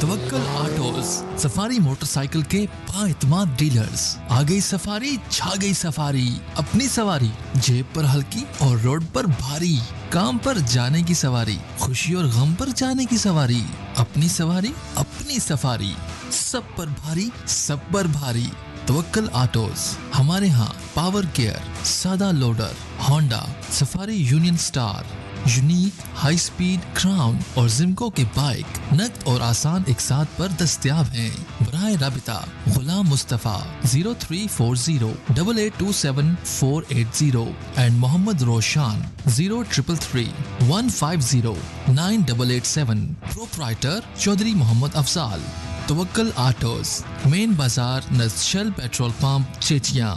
توکل آٹوز سفاری موٹر سائیکل کے بااعتماد ڈیلرز. آ گئی سفاری, چھا گئی سفاری. اپنی سواری جیب پر ہلکی اور روڈ پر بھاری. کام پر جانے کی سواری, خوشی اور غم پر جانے کی سواری. اپنی سواری اپنی سفاری, سب پر بھاری سب پر بھاری. توکل آٹوز. ہمارے ہاں پاور کیئر, سادہ لوڈر, Honda, safari union star, unique, high speed, crown اور زمکو کے بائک نقد اور آسان ایک ساتھ پر دستیاب ہیں. براہ رابطہ Ghulam Mustafa 03408827 and Muhammad Roshan 0333150987. Proprietor Chaudhry Muhammad Afzal. Tawakkal autos, main بازار نزد shell petrol pump, Chechian.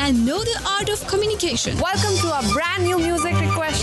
and know the art of communication, Welcome to a brand new music request.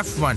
F1,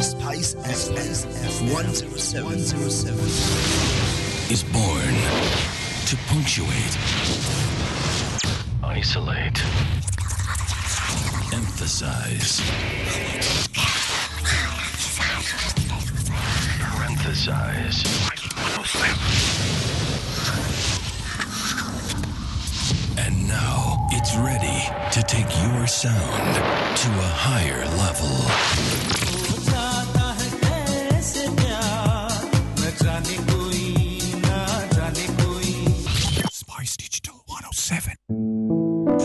Spice SF 107 is born to punctuate, isolate, emphasize, parenthesize, and now it's ready to take your sound to a higher level. Spice Digital 107।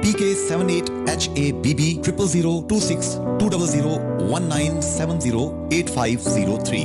PK78HABB 0002620019708503।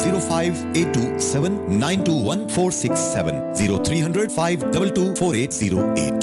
0582792147 030052240808।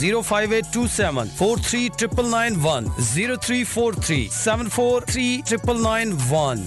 05827439991 0343743991।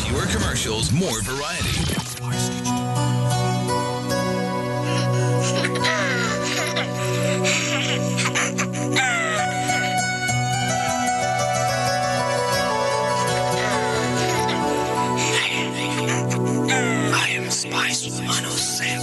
Fewer commercials, more variety. I am Spice 107.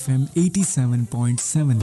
FM 87.7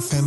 FM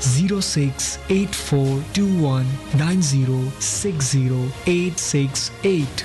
0684219060,868।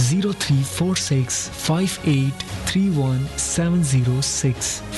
034658317006।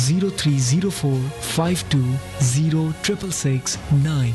0304520669।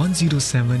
107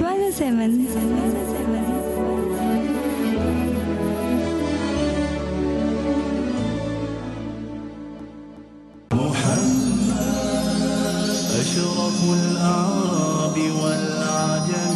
107।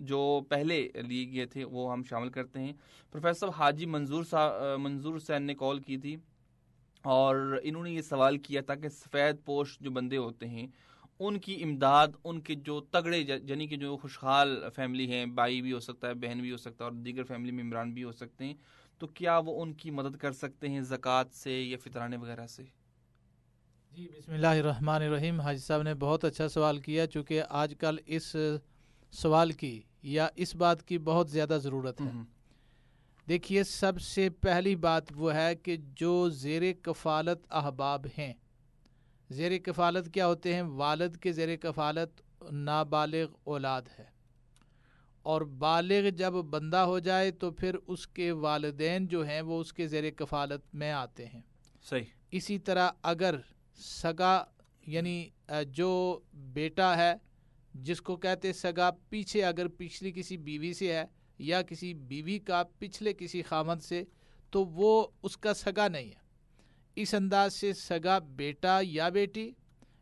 جو پہلے لیے گئے تھے وہ ہم شامل کرتے ہیں. پروفیسر صاحب حاجی منظور حسین نے کال کی تھی اور انہوں نے یہ سوال کیا تھا کہ سفید پوش جو بندے ہوتے ہیں ان کی امداد، ان کے جو تگڑے یعنی کہ جو خوشحال فیملی ہیں، بھائی بھی ہو سکتا ہے، بہن بھی ہو سکتا ہے اور دیگر فیملی ممبران بھی ہو سکتے ہیں، تو کیا وہ ان کی مدد کر سکتے ہیں زکوٰۃ سے یا فطرانے وغیرہ سے؟ جی بسم اللہ الرحمن الرحیم. حاجی صاحب نے بہت اچھا سوال کیا، چونکہ آج کل اس سوال کی یا اس بات کی بہت زیادہ ضرورت ہے. دیکھیے، سب سے پہلی بات وہ ہے کہ جو زیر کفالت احباب ہیں، زیر کفالت کیا ہوتے ہیں؟ والد کے زیر کفالت نابالغ اولاد ہے، اور بالغ جب بندہ ہو جائے تو پھر اس کے والدین جو ہیں وہ اس کے زیر کفالت میں آتے ہیں. صحیح. اسی طرح اگر سگا یعنی جو بیٹا ہے جس کو کہتے سگا، پیچھے اگر پچھلی کسی بیوی سے ہے یا کسی بیوی کا پچھلے کسی خامد سے، تو وہ اس کا سگا نہیں ہے. اس انداز سے سگا بیٹا یا بیٹی،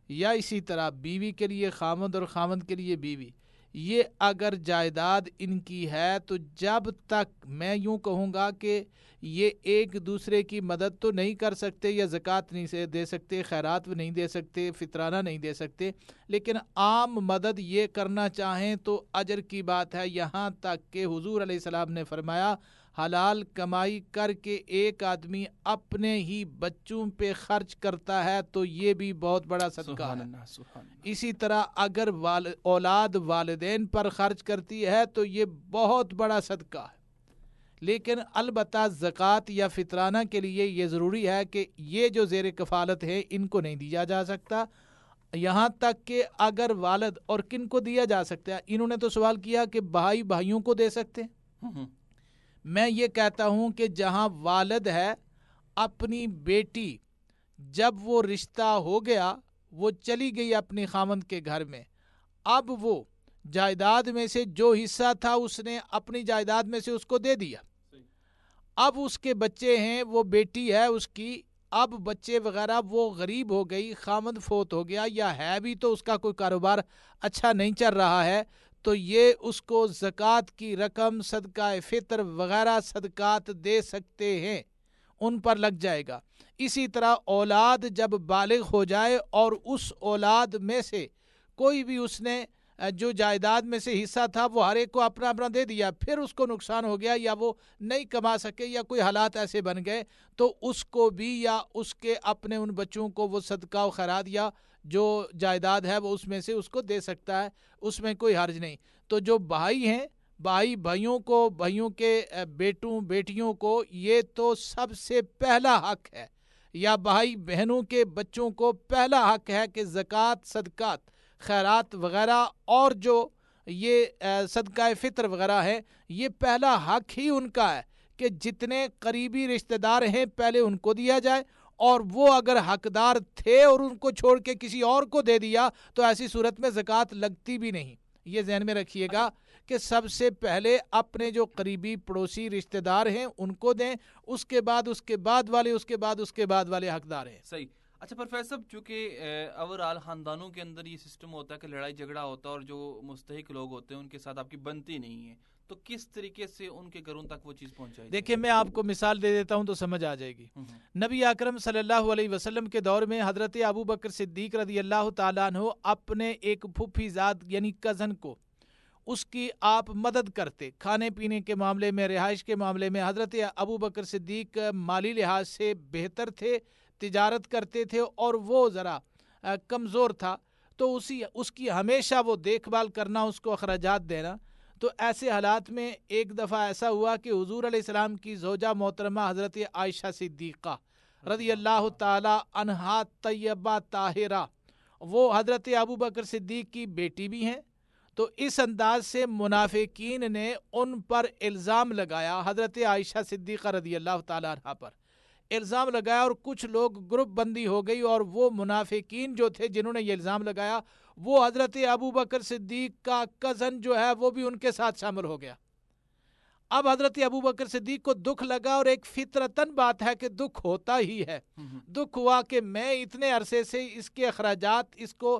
یا اسی طرح بیوی کے لیے خامد اور خامد کے لیے بیوی، یہ اگر جائیداد ان کی ہے تو جب تک میں یوں کہوں گا کہ یہ ایک دوسرے کی مدد تو نہیں کر سکتے، یا زکوٰۃ نہیں دے سکتے، خیرات نہیں دے سکتے، فطرانہ نہیں دے سکتے، لیکن عام مدد یہ کرنا چاہیں تو اجر کی بات ہے. یہاں تک کہ حضور علیہ السلام نے فرمایا حلال کمائی کر کے ایک آدمی اپنے ہی بچوں پہ خرچ کرتا ہے تو یہ بھی بہت بڑا صدقہ ہے. اسی طرح اگر اولاد والدین پر خرچ کرتی ہے تو یہ بہت بڑا صدقہ ہے. لیکن البتہ زکوٰۃ یا فطرانہ کے لیے یہ ضروری ہے کہ یہ جو زیر کفالت ہے ان کو نہیں دیا جا سکتا. یہاں تک کہ اگر والد، اور کن کو دیا جا سکتا ہے؟ انہوں نے تو سوال کیا کہ بھائی بھائیوں کو دے سکتے ہیں. میں یہ کہتا ہوں کہ جہاں والد ہے، اپنی بیٹی جب وہ رشتہ ہو گیا، وہ چلی گئی اپنی خامند کے گھر میں، اب وہ جائیداد میں سے جو حصہ تھا اس نے اپنی جائیداد میں سے اس کو دے دیا. اب اس کے بچے ہیں، وہ بیٹی ہے اس کی، اب بچے وغیرہ، وہ غریب ہو گئی، خامند فوت ہو گیا، یا ہے بھی تو اس کا کوئی کاروبار اچھا نہیں چل رہا ہے، تو یہ اس کو زکوٰۃ کی رقم، صدقہ فطر وغیرہ صدقات دے سکتے ہیں، ان پر لگ جائے گا. اسی طرح اولاد جب بالغ ہو جائے اور اس اولاد میں سے کوئی بھی اس نے جو جائیداد میں سے حصہ تھا وہ ہر ایک کو اپنا اپنا دے دیا، پھر اس کو نقصان ہو گیا یا وہ نہیں کما سکے یا کوئی حالات ایسے بن گئے، تو اس کو بھی یا اس کے اپنے ان بچوں کو وہ صدقہ و خیرات یا جو جائیداد ہے وہ اس میں سے اس کو دے سکتا ہے، اس میں کوئی حرج نہیں. تو جو بھائی ہیں، بھائیوں کو، بھائیوں کے بیٹوں بیٹیوں کو یہ تو سب سے پہلا حق ہے، یا بھائی بہنوں کے بچوں کو پہلا حق ہے کہ زکوٰۃ، صدقات، خیرات وغیرہ اور جو یہ صدقہ فطر وغیرہ ہے، یہ پہلا حق ہی ان کا ہے کہ جتنے قریبی رشتہ دار ہیں پہلے ان کو دیا جائے، اور وہ اگر حقدار تھے اور ان کو چھوڑ کے کسی اور کو دے دیا تو ایسی صورت میں زکوٰۃ لگتی بھی نہیں. یہ ذہن میں رکھیے گا کہ سب سے پہلے اپنے جو قریبی پڑوسی رشتہ دار ہیں ان کو دیں، اس کے بعد والے، اس کے بعد والے حقدار ہیں. صحیح. اچھا پروفیسر صاحب، چونکہ اوورآل خاندانوں کے اندر یہ سسٹم ہوتا ہے کہ لڑائی جھگڑا ہوتا ہے اور جو مستحق لوگ ہوتے ہیں ان کے ساتھ آپ کی بنتی نہیں ہے، تو کس طریقے سے ان کے گھروں تک وہ چیز پہنچائی؟ دیکھیں، میں آپ کو مثال دے دیتا ہوں تو سمجھ آ جائے گی. نبی اکرم صلی اللہ علیہ وسلم کے دور میں حضرت ابو بکر صدیق رضی اللہ تعالیٰ عنہ اپنے ایک پھوپھی زاد یعنی کزن کو اس کی آپ مدد کرتے، کھانے پینے کے معاملے میں، رہائش کے معاملے میں. حضرت ابو بکر صدیق مالی لحاظ سے بہتر تھے، تجارت کرتے تھے، اور وہ ذرا کمزور تھا، تو اس کی ہمیشہ وہ دیکھ بھال کرنا، اس کو اخراجات دینا. تو ایسے حالات میں ایک دفعہ ایسا ہوا کہ حضور علیہ السلام کی زوجہ محترمہ حضرت عائشہ صدیقہ رضی اللہ تعالی عنہا طیبہ طاہرہ، وہ حضرت ابو بکر صدیق کی بیٹی بھی ہیں. تو اس انداز سے منافقین نے ان پر الزام لگایا، حضرت عائشہ صدیقہ رضی اللہ تعالی عنہا پر الزام لگایا، اور کچھ لوگ گروپ بندی ہو گئی، اور وہ منافقین جو تھے جنہوں نے یہ الزام لگایا، وہ حضرت ابو بکر صدیق کا کزن جو ہے وہ بھی ان کے ساتھ شامل ہو گیا. اب حضرت ابو بکر صدیق کو دکھ لگا، اور ایک فطرتاً بات ہے کہ دکھ ہوتا ہی ہے. دکھ ہوا کہ میں اتنے عرصے سے اس کے اخراجات، اس کو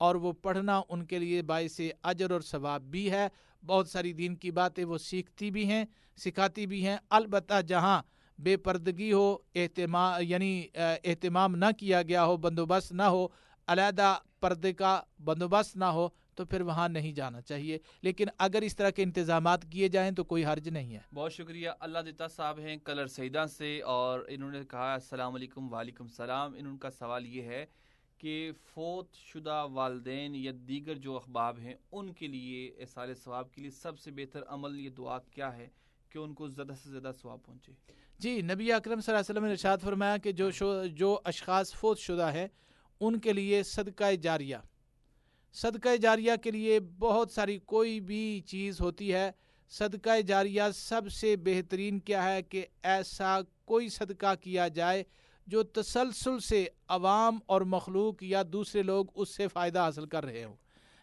اور وہ پڑھنا ان کے لیے باعث اجر اور ثواب بھی ہے. بہت ساری دین کی باتیں وہ سیکھتی بھی ہیں, سکھاتی بھی ہیں. البتہ جہاں بے پردگی ہو, اہتمام نہ کیا گیا ہو, بندوبست نہ ہو, علیحدہ پردے کا بندوبست نہ ہو, تو پھر وہاں نہیں جانا چاہیے. لیکن اگر اس طرح کے انتظامات کیے جائیں تو کوئی حرج نہیں ہے. بہت شکریہ. اللہ دیتا صاحب ہیں کلر سیدہ سے, اور انہوں نے کہا السلام علیکم. وعلیکم السلام. ان کا سوال یہ ہے کہ فوت شدہ والدین یا دیگر جو احباب ہیں ان کے لیے ایصال ثواب کے لیے سب سے بہتر عمل یا دعا کیا ہے کہ ان کو زیادہ سے زیادہ ثواب پہنچے؟ جی, نبی اکرم صلی اللہ علیہ وسلم نے ارشاد فرمایا کہ جو اشخاص فوت شدہ ہیں ان کے لیے صدقہ جاریہ کے لیے بہت ساری کوئی بھی چیز ہوتی ہے. صدقہ جاریہ سب سے بہترین کیا ہے کہ ایسا کوئی صدقہ کیا جائے جو تسلسل سے عوام اور مخلوق یا دوسرے لوگ اس سے فائدہ حاصل کر رہے ہوں.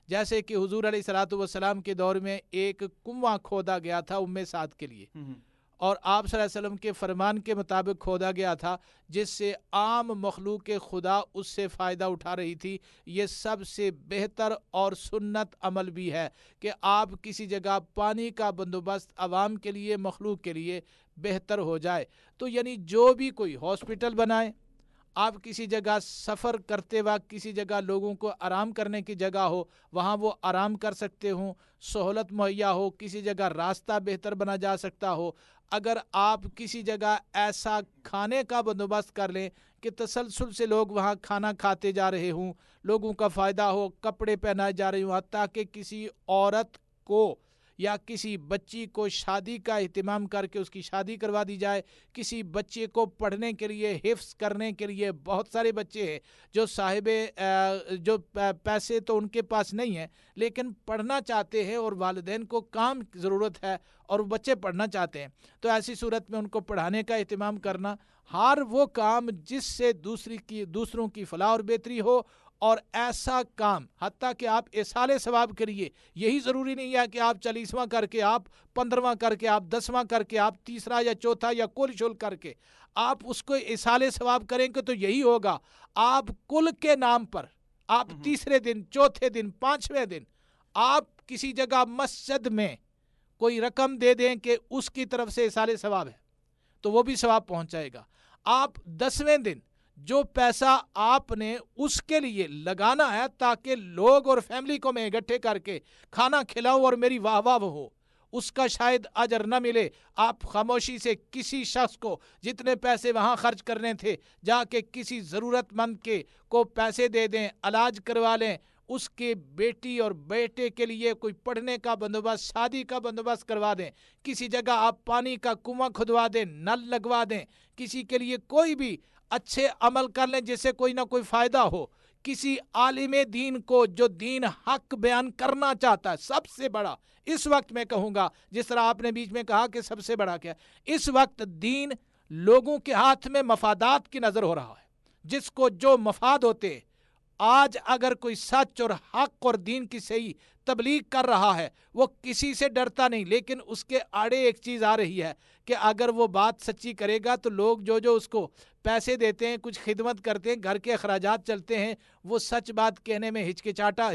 جیسے کہ حضور علیہ الصلوۃ والسلام کے دور میں ایک کنواں کھودا گیا تھا ام سعد کے لیے, اور آپ صلی اللہ علیہ وسلم کے فرمان کے مطابق کھودا گیا تھا, جس سے عام مخلوق خدا اس سے فائدہ اٹھا رہی تھی. یہ سب سے بہتر اور سنت عمل بھی ہے کہ آپ کسی جگہ پانی کا بندوبست عوام کے لیے, مخلوق کے لیے بہتر ہو جائے. تو یعنی جو بھی کوئی ہاسپٹل بنائے, آپ کسی جگہ سفر کرتے وقت کسی جگہ لوگوں کو آرام کرنے کی جگہ ہو, وہاں وہ آرام کر سکتے ہوں, سہولت مہیا ہو, کسی جگہ راستہ بہتر بنا جا سکتا ہو. اگر آپ کسی جگہ ایسا کھانے کا بندوبست کر لیں کہ تسلسل سے لوگ وہاں کھانا کھاتے جا رہے ہوں, لوگوں کا فائدہ ہو, کپڑے پہنائے جا رہے ہوں, حتیٰ کہ کسی عورت کو یا کسی بچی کو شادی کا اہتمام کر کے اس کی شادی کروا دی جائے. کسی بچے کو پڑھنے کے لیے, حفظ کرنے کے لیے, بہت سارے بچے ہیں جو پیسے تو ان کے پاس نہیں ہیں لیکن پڑھنا چاہتے ہیں اور والدین کو کام کی ضرورت ہے اور بچے پڑھنا چاہتے ہیں. تو ایسی صورت میں ان کو پڑھانے کا اہتمام کرنا, ہر وہ کام جس سے دوسروں کی فلاح اور بہتری ہو, اور ایسا کام حتیٰ کہ آپ ایصال ثواب کریے. یہی ضروری نہیں ہے کہ آپ 40واں کر کے, آپ 15واں کر کے, آپ 10واں کر کے, آپ تیسرا یا چوتھا یا کل شل کر کے آپ اس کو ایصال ثواب کریں گے تو یہی ہوگا. آپ کل کے نام پر آپ تیسرے دن, چوتھے دن, 5ویں دن آپ کسی جگہ مسجد میں کوئی رقم دے دیں کہ اس کی طرف سے ایصال ثواب ہے تو وہ بھی ثواب پہنچ جائے گا. آپ 10ویں دن جو پیسہ آپ نے اس کے لیے لگانا ہے تاکہ لوگ اور فیملی کو میں اکٹھے کر کے کھانا کھلاؤں اور میری واہ واہ ہو, اس کا شاید اجر نہ ملے. آپ خاموشی سے کسی شخص کو جتنے پیسے وہاں خرچ کرنے تھے جا کے کسی ضرورت مند کو پیسے دے دیں, علاج کروا لیں, اس کے بیٹی اور بیٹے کے لیے کوئی پڑھنے کا بندوبست, شادی کا بندوبست کروا دیں. کسی جگہ آپ پانی کا کنواں کھدوا دیں, نل لگوا دیں, کسی کے لیے کوئی بھی اچھے عمل کر لیں جس سے کوئی نہ کوئی فائدہ ہو. کسی عالم دین کو جو دین حق بیان کرنا چاہتا ہے, سب سے بڑا اس وقت میں کہوں گا, جس طرح آپ نے بیچ میں کہا کہ سب سے بڑا کیا, اس وقت دین لوگوں کے ہاتھ میں مفادات کی نظر ہو رہا ہے. جس کو جو مفاد ہوتے, آج اگر کوئی سچ اور حق اور دین کی صحیح تبلیغ کر رہا ہے وہ کسی سے ڈرتا نہیں, لیکن اس کے آڑے ایک چیز آ رہی ہے کہ اگر وہ بات سچی کرے گا تو لوگ جو اس کو پیسے دیتے ہیں, کچھ خدمت کرتے ہیں, گھر کے اخراجات چلتے ہیں, وہ سچ بات کہنے میں ہچکتاتا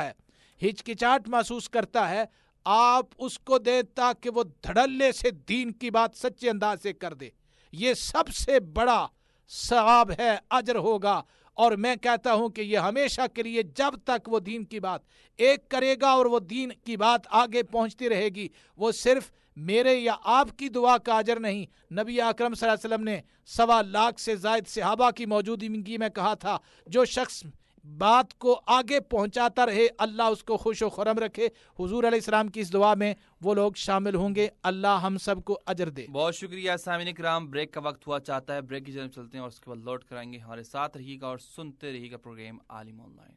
ہے, ہچکچاہٹ محسوس کرتا ہے. آپ اس کو دیں تاکہ وہ دھڑلے سے دین کی بات سچے انداز سے کر دے. یہ سب سے بڑا ثواب ہے, اجر ہوگا. اور میں کہتا ہوں کہ یہ ہمیشہ کے لیے جب تک وہ دین کی بات ایک کرے گا اور وہ دین کی بات آگے پہنچتی رہے گی, وہ صرف میرے یا آپ کی دعا کا اجر نہیں. نبی اکرم صلی اللہ علیہ وسلم نے 1.25 لاکھ سے زائد صحابہ کی موجودگی میں کہا تھا, جو شخص بات کو آگے پہنچاتا رہے اللہ اس کو خوش و خرم رکھے. حضور علیہ السلام کی اس دعا میں وہ لوگ شامل ہوں گے. اللہ ہم سب کو اجر دے. بہت شکریہ. سامعین کرام, بریک کا وقت ہوا چاہتا ہے, بریک کی جانب چلتے ہیں اور اس کے بعد لوٹ کرائیں گے. ہمارے ساتھ رہیے گا اور سنتے رہیے گا پروگرام عالم آن لائن.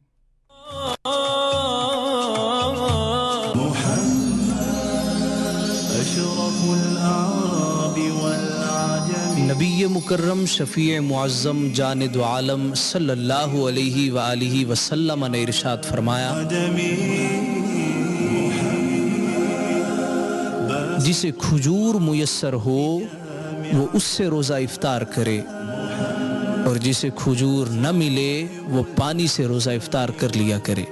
نبی مکرم شفیع معظم جان دو عالم صلی اللہ علیہ وآلہ وسلم نے ارشاد فرمایا, جسے کھجور میسر ہو وہ اس سے روزہ افطار کرے. اور جسے کھجور نہ ملے وہ پانی سے روزہ افطار کر لیا کرے.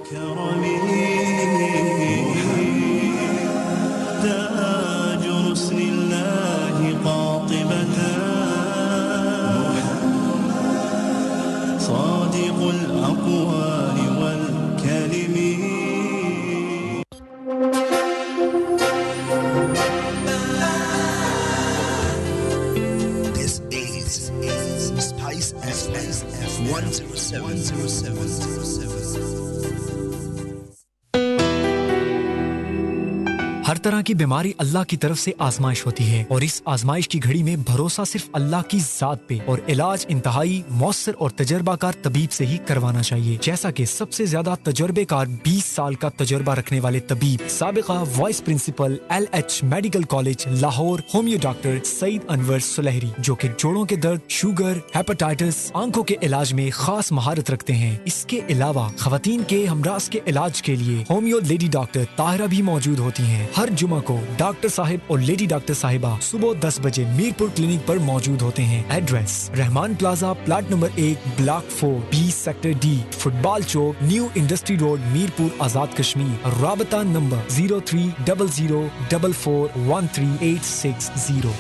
ہر طرح کی بیماری اللہ کی طرف سے آزمائش ہوتی ہے اور اس آزمائش کی گھڑی میں بھروسہ صرف اللہ کی ذات پہ اور علاج انتہائی مؤثر اور تجربہ کار طبیب سے ہی کروانا چاہیے. جیسا کہ سب سے زیادہ تجربے کار 20 سال کا تجربہ رکھنے والے طبیب سابقہ vice principal LH medical college Lahore homeo doctor Saeed Anwar Salehri جو کہ جوڑوں کے درد، شوگر، ہیپاٹائٹس، آنکھوں کے علاج میں خاص مہارت رکھتے ہیں. اس کے علاوہ خواتین کے ہمراز کے علاج کے لیے ہومیو لیڈی ڈاکٹر طاہرہ بھی موجود ہوتی ہیں. ہر جمعہ کو ڈاکٹر صاحب اور لیڈی ڈاکٹر صاحبہ صبح 10 بجے میرپور کلینک پر موجود ہوتے ہیں. Address Rehman plaza, plot number 1، block 4، 20 sector D، football چوک، new industry road, Mirpur, Azad Kashmir. رابطہ نمبر 0300441380.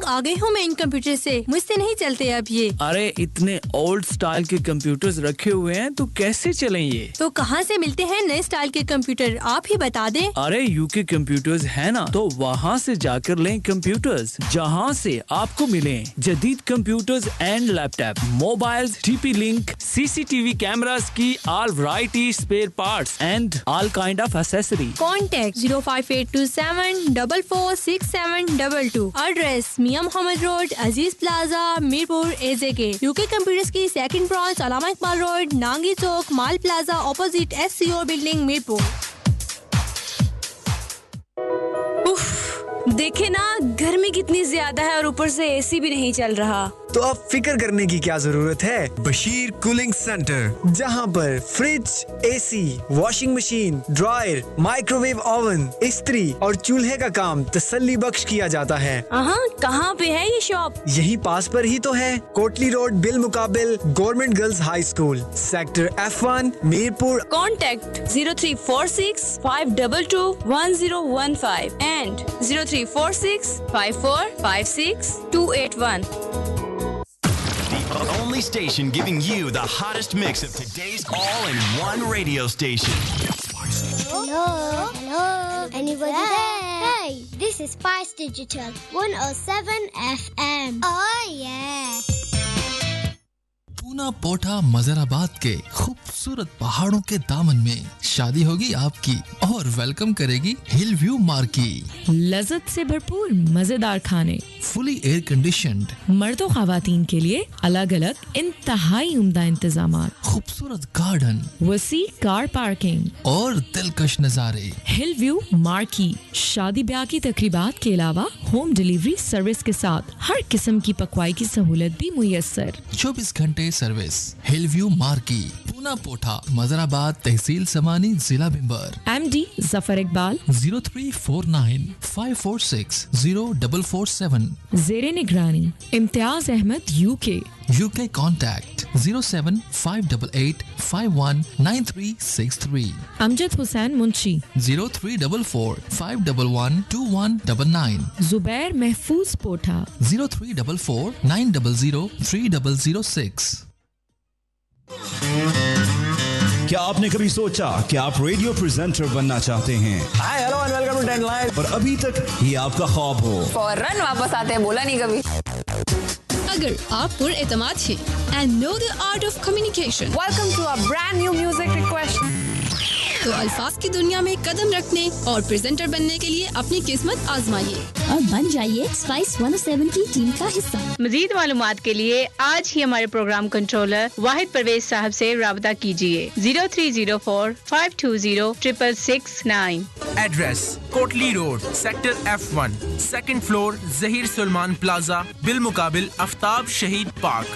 آ گئی ہوں میں ان کمپیوٹر سے، مجھ سے نہیں چلتے اب یہ. ارے اتنے اولڈ سٹائل کے کمپیوٹرز رکھے ہوئے ہیں تو کیسے چلیں یہ؟ تو کہاں سے ملتے ہیں نئے سٹائل کے کمپیوٹر، آپ ہی بتا دیں. ارے UK کمپیوٹرز ہے نا، تو وہاں سے جا کر لیں کمپیوٹرز جہاں سے آپ کو ملیں جدید computers and laptop, mobiles, TP link, CCTV cameras کی all variety spare parts and all kind of accessory. Contact 05827446722. Address Mian Muhammad road, Aziz plaza, Mirpur AJK. UK computers کی second branch Allama Iqbal road, Nangi چوک، mall plaza opposite SCO building, Mirpur. دیکھے نا گرمی کتنی زیادہ ہے اور اوپر سے AC بھی نہیں چل رہا. تو اب فکر کرنے کی کیا ضرورت ہے؟ بشیر کولنگ سینٹر، جہاں پر fridge, AC، washing machine, dryer, microwave oven, استری اور چولہے کا کام تسلی بخش کیا جاتا ہے. کہاں پہ ہے یہ شاپ؟ یہی پاس پر ہی تو ہے، کوٹلی روڈ بالمقابل government girls high school, sector F1، Mirpur. Contact 0346522115 and 03465456 The only station giving you the hottest mix of today's all-in-one radio station. Hello? Anybody there? Hey, this is Spice Digital 107 FM. Oh yeah. پونا پوٹھا مزرآباد کے خوبصورت پہاڑوں کے دامن میں شادی ہوگی آپ کی اور ویلکم کرے گی ہل ویو مارکی. لذت سے بھرپور مزیدار کھانے، فلی ایئر کنڈیشنڈ، مرد و خواتین کے لیے الگ الگ انتہائی عمدہ انتظامات، خوبصورت گارڈن، وسیع کار پارکنگ اور دلکش نظارے. ہل ویو مارکی شادی بیاہ کی تقریبات کے علاوہ ہوم ڈیلیوری سروس کے ساتھ ہر قسم کی پکوائی کی سہولت بھی میسر. 24 گھنٹے سروس. ہل ویو مارکی، پونا پوٹھا، مزرآباد، تحصیل سمانی، ضلع بمبر. MD ظفر اقبال 0349546047. زیر نگرانی امتیاز احمد UK. کانٹیکٹ 07458519363. امجد حسین منشی 0344512199. زبیر محفوظ پوٹھا 0344900306. کیا آپ نے کبھی سوچا کہ آپ ریڈیو پریزنٹر بننا چاہتے ہیں؟ Hi hello and welcome to 10 life. اور ابھی تک یہ آپ کا خواب ہو. فوراً واپس آتے ہیں، بولا نہیں کبھی. اگر آپ پر اعتماد ہیں and know the art of communication. Welcome to a brand new music request. تو الفاظ کی دنیا میں قدم رکھنے اور پریزنٹر بننے کے لیے اپنی قسمت آزمائیے اور بن جائیے اسپائس 107 کی ٹیم کا حصہ. مزید معلومات کے لیے آج ہی ہمارے پروگرام کنٹرولر واحد پرویز صاحب سے رابطہ کیجیے 0304520669. Address Kotli road, sector F1، second floor, Zaheer Salman plaza, بالمقابل آفتاب شہید پارک.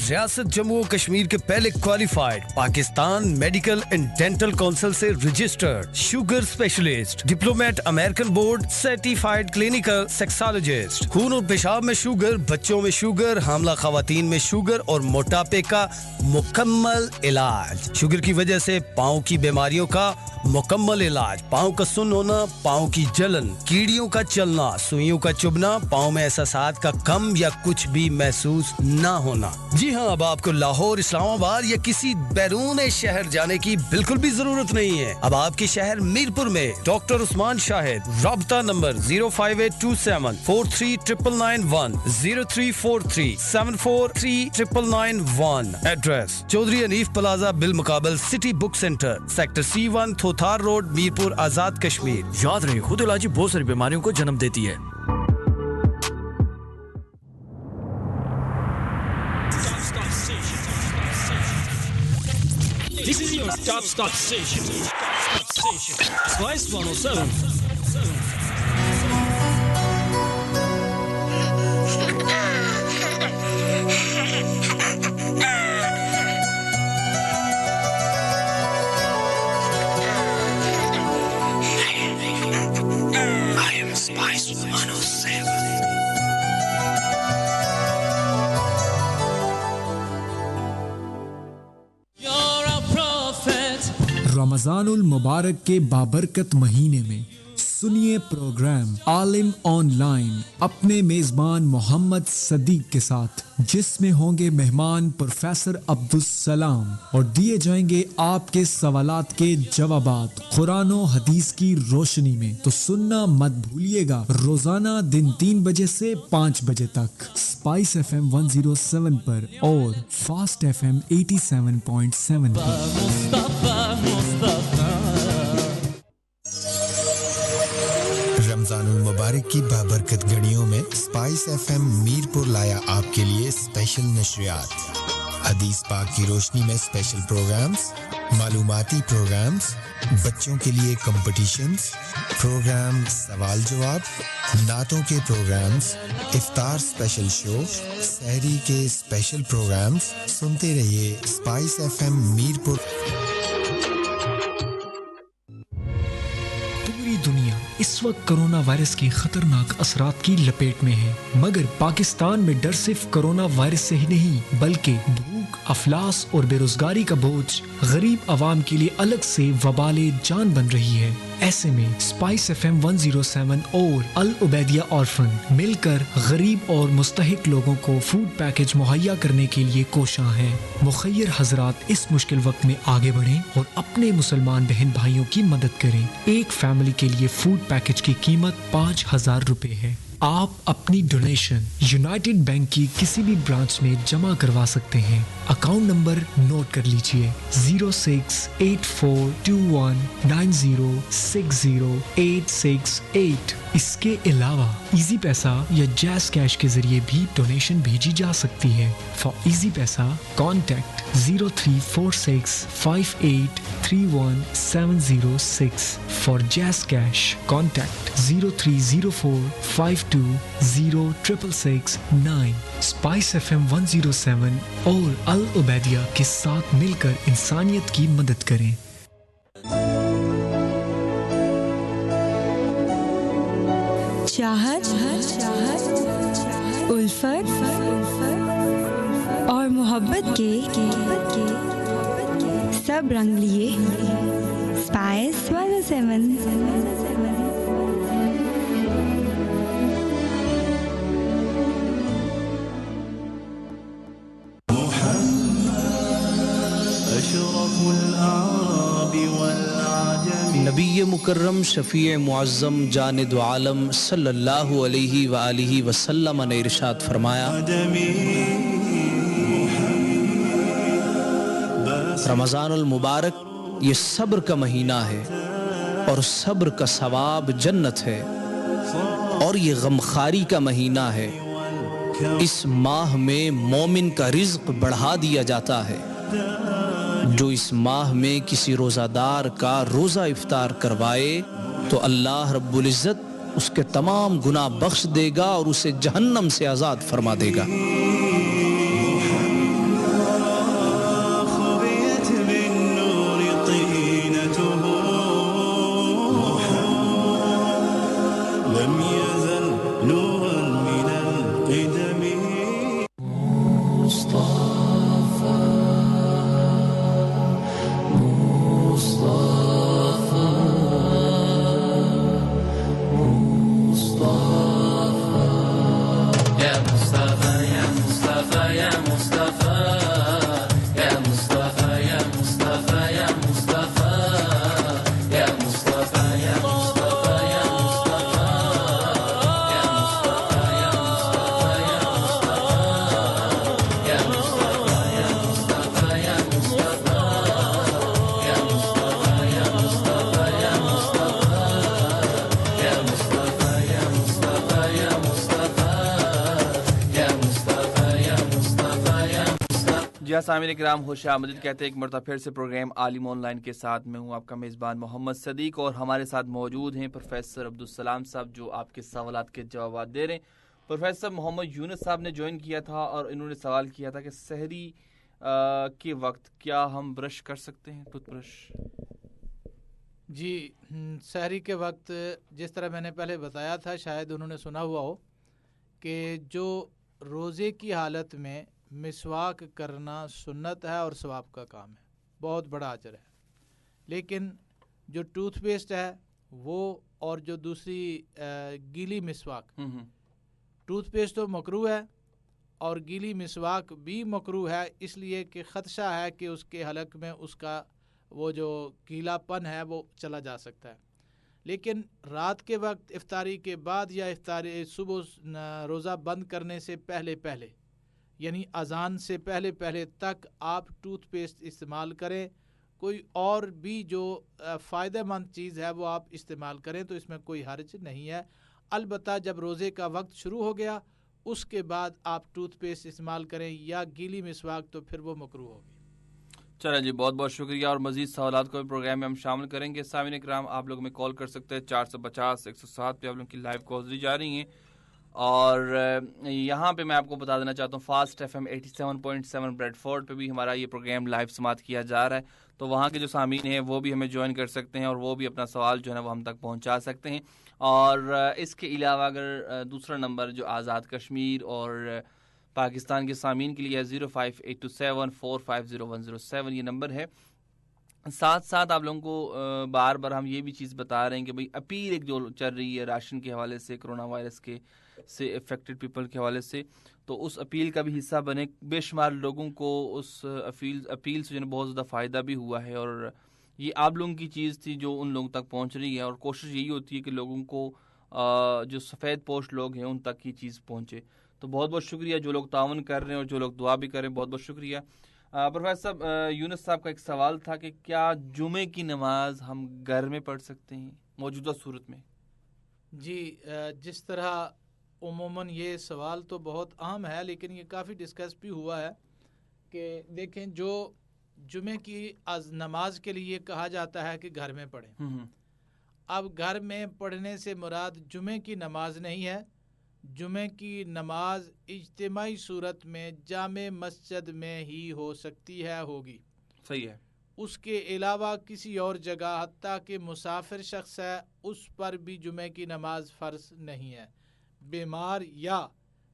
ریاست جموں و کشمیر کے پہلے qualified Pakistan medical and dental council سے registered sugar specialist diplomate American board certified clinical sexologist خون اور پیشاب میں شوگر بچوں میں شوگر حاملہ خواتین میں شوگر اور موٹاپے کا مکمل علاج شوگر کی وجہ سے پاؤں کی بیماریوں کا مکمل علاج پاؤں کا سن ہونا پاؤں کی جلن کیڑیوں کا چلنا سوئیوں کا چبھنا پاؤں میں احساسات کا کم یا کچھ بھی محسوس نہ ہونا جی ہاں اب آپ کو لاہور اسلام آباد یا کسی بیرون شہر جانے کی بالکل بھی ضرورت نہیں ہے اب آپ کے شہر میرپور میں ڈاکٹر عثمان شاہد رابطہ number 05827439991 0343743991 address Chaudhry Hanif plaza بالمقابل city book centre sector C1 Thothar road Mirpur Azad Kashmir یاد رہے خود علاجی بہت ساری بیماریوں کو جنم دیتی ہے This is your stop station. Spice 107. I am Spice 107. رمضان المبارک کے بابرکت مہینے میں سنیے پروگرام عالم آن لائن اپنے میزبان محمد صدیق کے ساتھ جس میں ہوں گے مہمان پروفیسر عبدالسلام اور دیے جائیں گے آپ کے سوالات کے جوابات قرآن و حدیث کی روشنی میں تو سننا مت بھولیے گا روزانہ دن 3 بجے سے 5 بجے تک اسپائس FM 107 پر اور فاسٹ FM 87.7 پر رمضان المبارک کی بابرکت گھڑیوں میں اسپائس FM میرپور لایا آپ کے لیے اسپیشل نشریات حدیث پاک کی روشنی میں اسپیشل پروگرامز معلوماتی پروگرامز بچوں کے لیے کمپٹیشنز پروگرام سوال جواب نعتوں کے پروگرامز افطار اسپیشل شو سحری کے اسپیشل پروگرامز سنتے رہیے اسپائس FM میرپور دنیا اس وقت کرونا وائرس کی خطرناک اثرات کی لپیٹ میں ہے مگر پاکستان میں ڈر صرف کرونا وائرس سے ہی نہیں بلکہ بھوک افلاس اور بے روزگاری کا بوجھ غریب عوام کے لیے الگ سے وبال جان بن رہی ہے ایسے میں اسپائس FM 107 اور العبیدیہ آرفن مل کر غریب اور مستحق لوگوں کو فوڈ پیکج مہیا کرنے کے لیے کوشاں ہیں مخیر حضرات اس مشکل وقت میں آگے بڑھیں اور اپنے مسلمان بہن بھائیوں کی مدد کریں ایک فیملی کے لیے فوڈ پیکج کی قیمت 5,000 روپے ہے آپ اپنی ڈونیشن یونائٹڈ بینک کی کسی بھی برانچ میں جمع کروا سکتے ہیں اکاؤنٹ نمبر نوٹ کر لیجئے 068421906088 اس کے علاوہ ایزی پیسہ یا جیز کیش کے ذریعے بھی ڈونیشن بھیجی جا سکتی ہے for Easypaisa contact 0346583176 for JazzCash contact 0304520669 Spice FM 107 اور العبیدیہ کے ساتھ مل کر انسانیت کی مدد کریں چاہت الفت اور محبت کے سب رنگ لیے اسپائس 107 نبی مکرم شفیع معظم جان دو عالم صلی اللہ علیہ وآلہ وسلم نے ارشاد فرمایا رمضان المبارک یہ صبر کا مہینہ ہے اور صبر کا ثواب جنت ہے اور یہ غمخاری کا مہینہ ہے اس ماہ میں مومن کا رزق بڑھا دیا جاتا ہے جو اس ماہ میں کسی روزہ دار کا روزہ افطار کروائے تو اللہ رب العزت اس کے تمام گناہ بخش دے گا اور اسے جہنم سے آزاد فرما دے گا جی ہاں سامعین کرام، خوش آمدید کہتے ہیں ایک مرتبہ پھر سے پروگرام عالم آن لائن کے ساتھ. میں ہوں آپ کا میزبان محمد صدیق اور ہمارے ساتھ موجود ہیں پروفیسر عبدالسلام صاحب جو آپ کے سوالات کے جوابات دے رہے ہیں. پروفیسر محمد یونس صاحب نے جوائن کیا تھا اور انہوں نے سوال کیا تھا کہ سحری کے وقت کیا ہم برش کر سکتے ہیں، ٹوتھ برش؟ جی سحری کے وقت جس طرح میں نے پہلے بتایا تھا، شاید انہوں نے سنا ہوا ہو کہ جو روزے کی حالت میں مسواک کرنا سنت ہے اور ثواب کا کام ہے، بہت بڑا اجر ہے. لیکن جو ٹوتھ پیسٹ ہے وہ اور جو دوسری گیلی مسواک، ٹوتھ پیسٹ تو مکروہ ہے اور گیلی مسواک بھی مکروہ ہے، اس لیے کہ خدشہ ہے کہ اس کے حلق میں اس کا وہ جو گیلا پن ہے وہ چلا جا سکتا ہے. لیکن رات کے وقت افطاری کے بعد یا افطاری صبح روزہ بند کرنے سے پہلے یعنی اذان سے پہلے تک آپ ٹوتھ پیسٹ استعمال کریں. کوئی اور بھی جو فائدہ مند چیز ہے وہ آپ استعمال کریں تو اس میں کوئی حرج نہیں ہے. البتہ جب روزے کا وقت شروع ہو گیا اس کے بعد آپ ٹوتھ پیسٹ استعمال کریں یا گیلی مسواک تو پھر وہ مکروہ ہوگی. چلیں جی، بہت بہت شکریہ. اور مزید سوالات کو بھی پروگرام میں ہم شامل کریں گے. سامعین اکرام، آپ لوگ میں کال کر سکتے ہیں 450-107 پہ آپ لوگوں کی لائیو کالز دی جا رہی ہیں. اور یہاں پہ میں آپ کو بتا دینا چاہتا ہوں فاسٹ ایف ایم 87.7 بریڈ فورڈ پہ بھی ہمارا یہ پروگرام لائیو سماعت کیا جا رہا ہے، تو وہاں کے جو سامعین ہیں وہ بھی ہمیں جوائن کر سکتے ہیں اور وہ بھی اپنا سوال جو ہے وہ ہم تک پہنچا سکتے ہیں. اور اس کے علاوہ اگر دوسرا نمبر جو آزاد کشمیر اور پاکستان کے سامعین کے لیے 058274500107 یہ نمبر ہے. ساتھ آپ لوگوں کو بار بار ہم یہ بھی چیز بتا رہے ہیں کہ بھئی اپیل ایک جو چل رہی ہے راشن کے حوالے سے، کرونا وائرس کے سے افیکٹڈ پیپل کے حوالے سے، تو اس اپیل کا بھی حصہ بنے. بے شمار لوگوں کو اس اپیل سے جو ہے بہت زیادہ فائدہ بھی ہوا ہے اور یہ آپ لوگوں کی چیز تھی جو ان لوگوں تک پہنچ رہی ہے اور کوشش یہی ہوتی ہے کہ لوگوں کو جو سفید پوش لوگ ہیں ان تک یہ چیز پہنچے. تو بہت بہت شکریہ جو لوگ تعاون کر رہے ہیں اور جو لوگ دعا بھی کر رہے ہیں، بہت بہت شکریہ. پروفیسر صاحب، یونس صاحب کا ایک سوال تھا کہ کیا جمعے کی نماز ہم گھر میں پڑھ سکتے ہیں موجودہ صورت میں؟ جی جس طرح عموماً یہ سوال تو بہت اہم ہے لیکن یہ کافی ڈسکس بھی ہوا ہے کہ دیکھیں جو جمعے کی نماز کے لیے کہا جاتا ہے کہ گھر میں پڑھیں. اب گھر میں پڑھنے سے مراد جمعے کی نماز نہیں ہے. جمعے کی نماز اجتماعی صورت میں جامع مسجد میں ہی ہو سکتی ہے، ہوگی. صحیح ہے. اس کے علاوہ کسی اور جگہ حتیٰ کہ مسافر شخص ہے اس پر بھی جمعے کی نماز فرض نہیں ہے. بیمار یا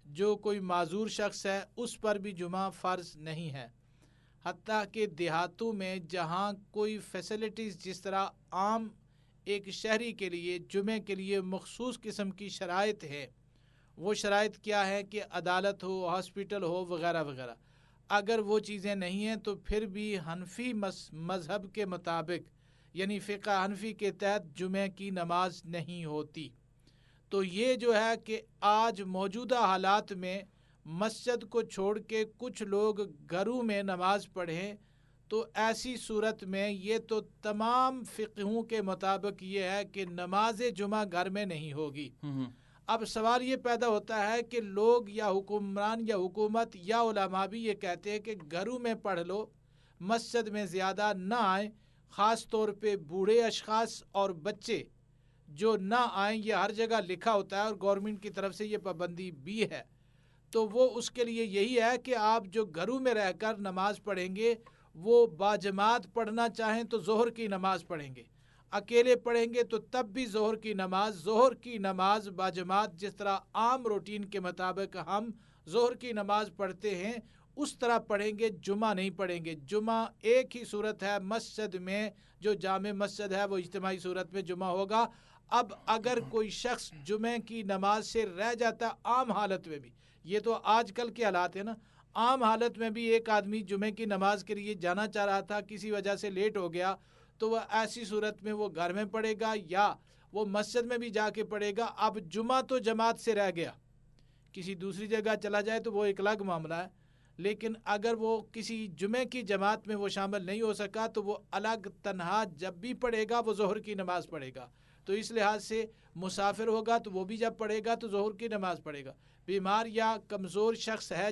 جو کوئی معذور شخص ہے اس پر بھی جمعہ فرض نہیں ہے. حتیٰ کہ دیہاتوں میں جہاں کوئی فیسلٹیز جس طرح عام ایک شہری کے لیے جمعے کے لیے مخصوص قسم کی شرائط ہے، وہ شرائط کیا ہے کہ عدالت ہو، ہاسپٹل ہو وغیرہ وغیرہ، اگر وہ چیزیں نہیں ہیں تو پھر بھی حنفی مذہب کے مطابق یعنی فقہ حنفی کے تحت جمعے کی نماز نہیں ہوتی. تو یہ جو ہے کہ آج موجودہ حالات میں مسجد کو چھوڑ کے کچھ لوگ گھروں میں نماز پڑھیں تو ایسی صورت میں یہ تو تمام فقہوں کے مطابق یہ ہے کہ نماز جمعہ گھر میں نہیں ہوگی. اب سوال یہ پیدا ہوتا ہے کہ لوگ یا حکمران یا حکومت یا علماء بھی یہ کہتے ہیں کہ گھروں میں پڑھ لو، مسجد میں زیادہ نہ آئیں، خاص طور پہ بوڑھے اشخاص اور بچے جو نہ آئیں، یہ ہر جگہ لکھا ہوتا ہے اور گورنمنٹ کی طرف سے یہ پابندی بھی ہے. تو وہ اس کے لیے یہی ہے کہ آپ جو گھروں میں رہ کر نماز پڑھیں گے وہ باجماعت پڑھنا چاہیں تو ظہر کی نماز پڑھیں گے، اکیلے پڑھیں گے تو تب بھی ظہر کی نماز باجماعت جس طرح عام روٹین کے مطابق ہم ظہر کی نماز پڑھتے ہیں اس طرح پڑھیں گے، جمعہ نہیں پڑھیں گے. جمعہ ایک ہی صورت ہے مسجد میں، جو جامع مسجد ہے وہ اجتماعی صورت میں جمعہ ہوگا. اب اگر کوئی شخص جمعے کی نماز سے رہ جاتا عام حالت میں بھی، یہ تو آج کل کے حالات ہیں نا، عام حالت میں بھی ایک آدمی جمعے کی نماز کے لیے جانا چاہ رہا تھا، کسی وجہ سے لیٹ ہو گیا تو وہ ایسی صورت میں وہ گھر میں پڑھے گا یا وہ مسجد میں بھی جا کے پڑھے گا. اب جمعہ تو جماعت سے رہ گیا، کسی دوسری جگہ چلا جائے تو وہ ایک الگ معاملہ ہے، لیکن اگر وہ کسی جمعے کی جماعت میں وہ شامل نہیں ہو سکا تو وہ الگ تنہا جب بھی پڑھے گا وہ ظہر کی نماز پڑھے گا. تو اس لحاظ سے مسافر ہوگا تو وہ بھی جب پڑھے گا تو ظہر کی نماز پڑھے گا. بیمار یا کمزور شخص ہے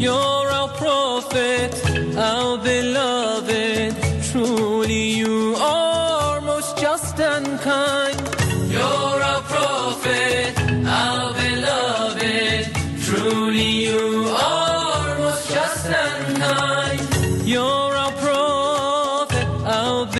You're our prophet, our beloved. Truly you are most just and kind.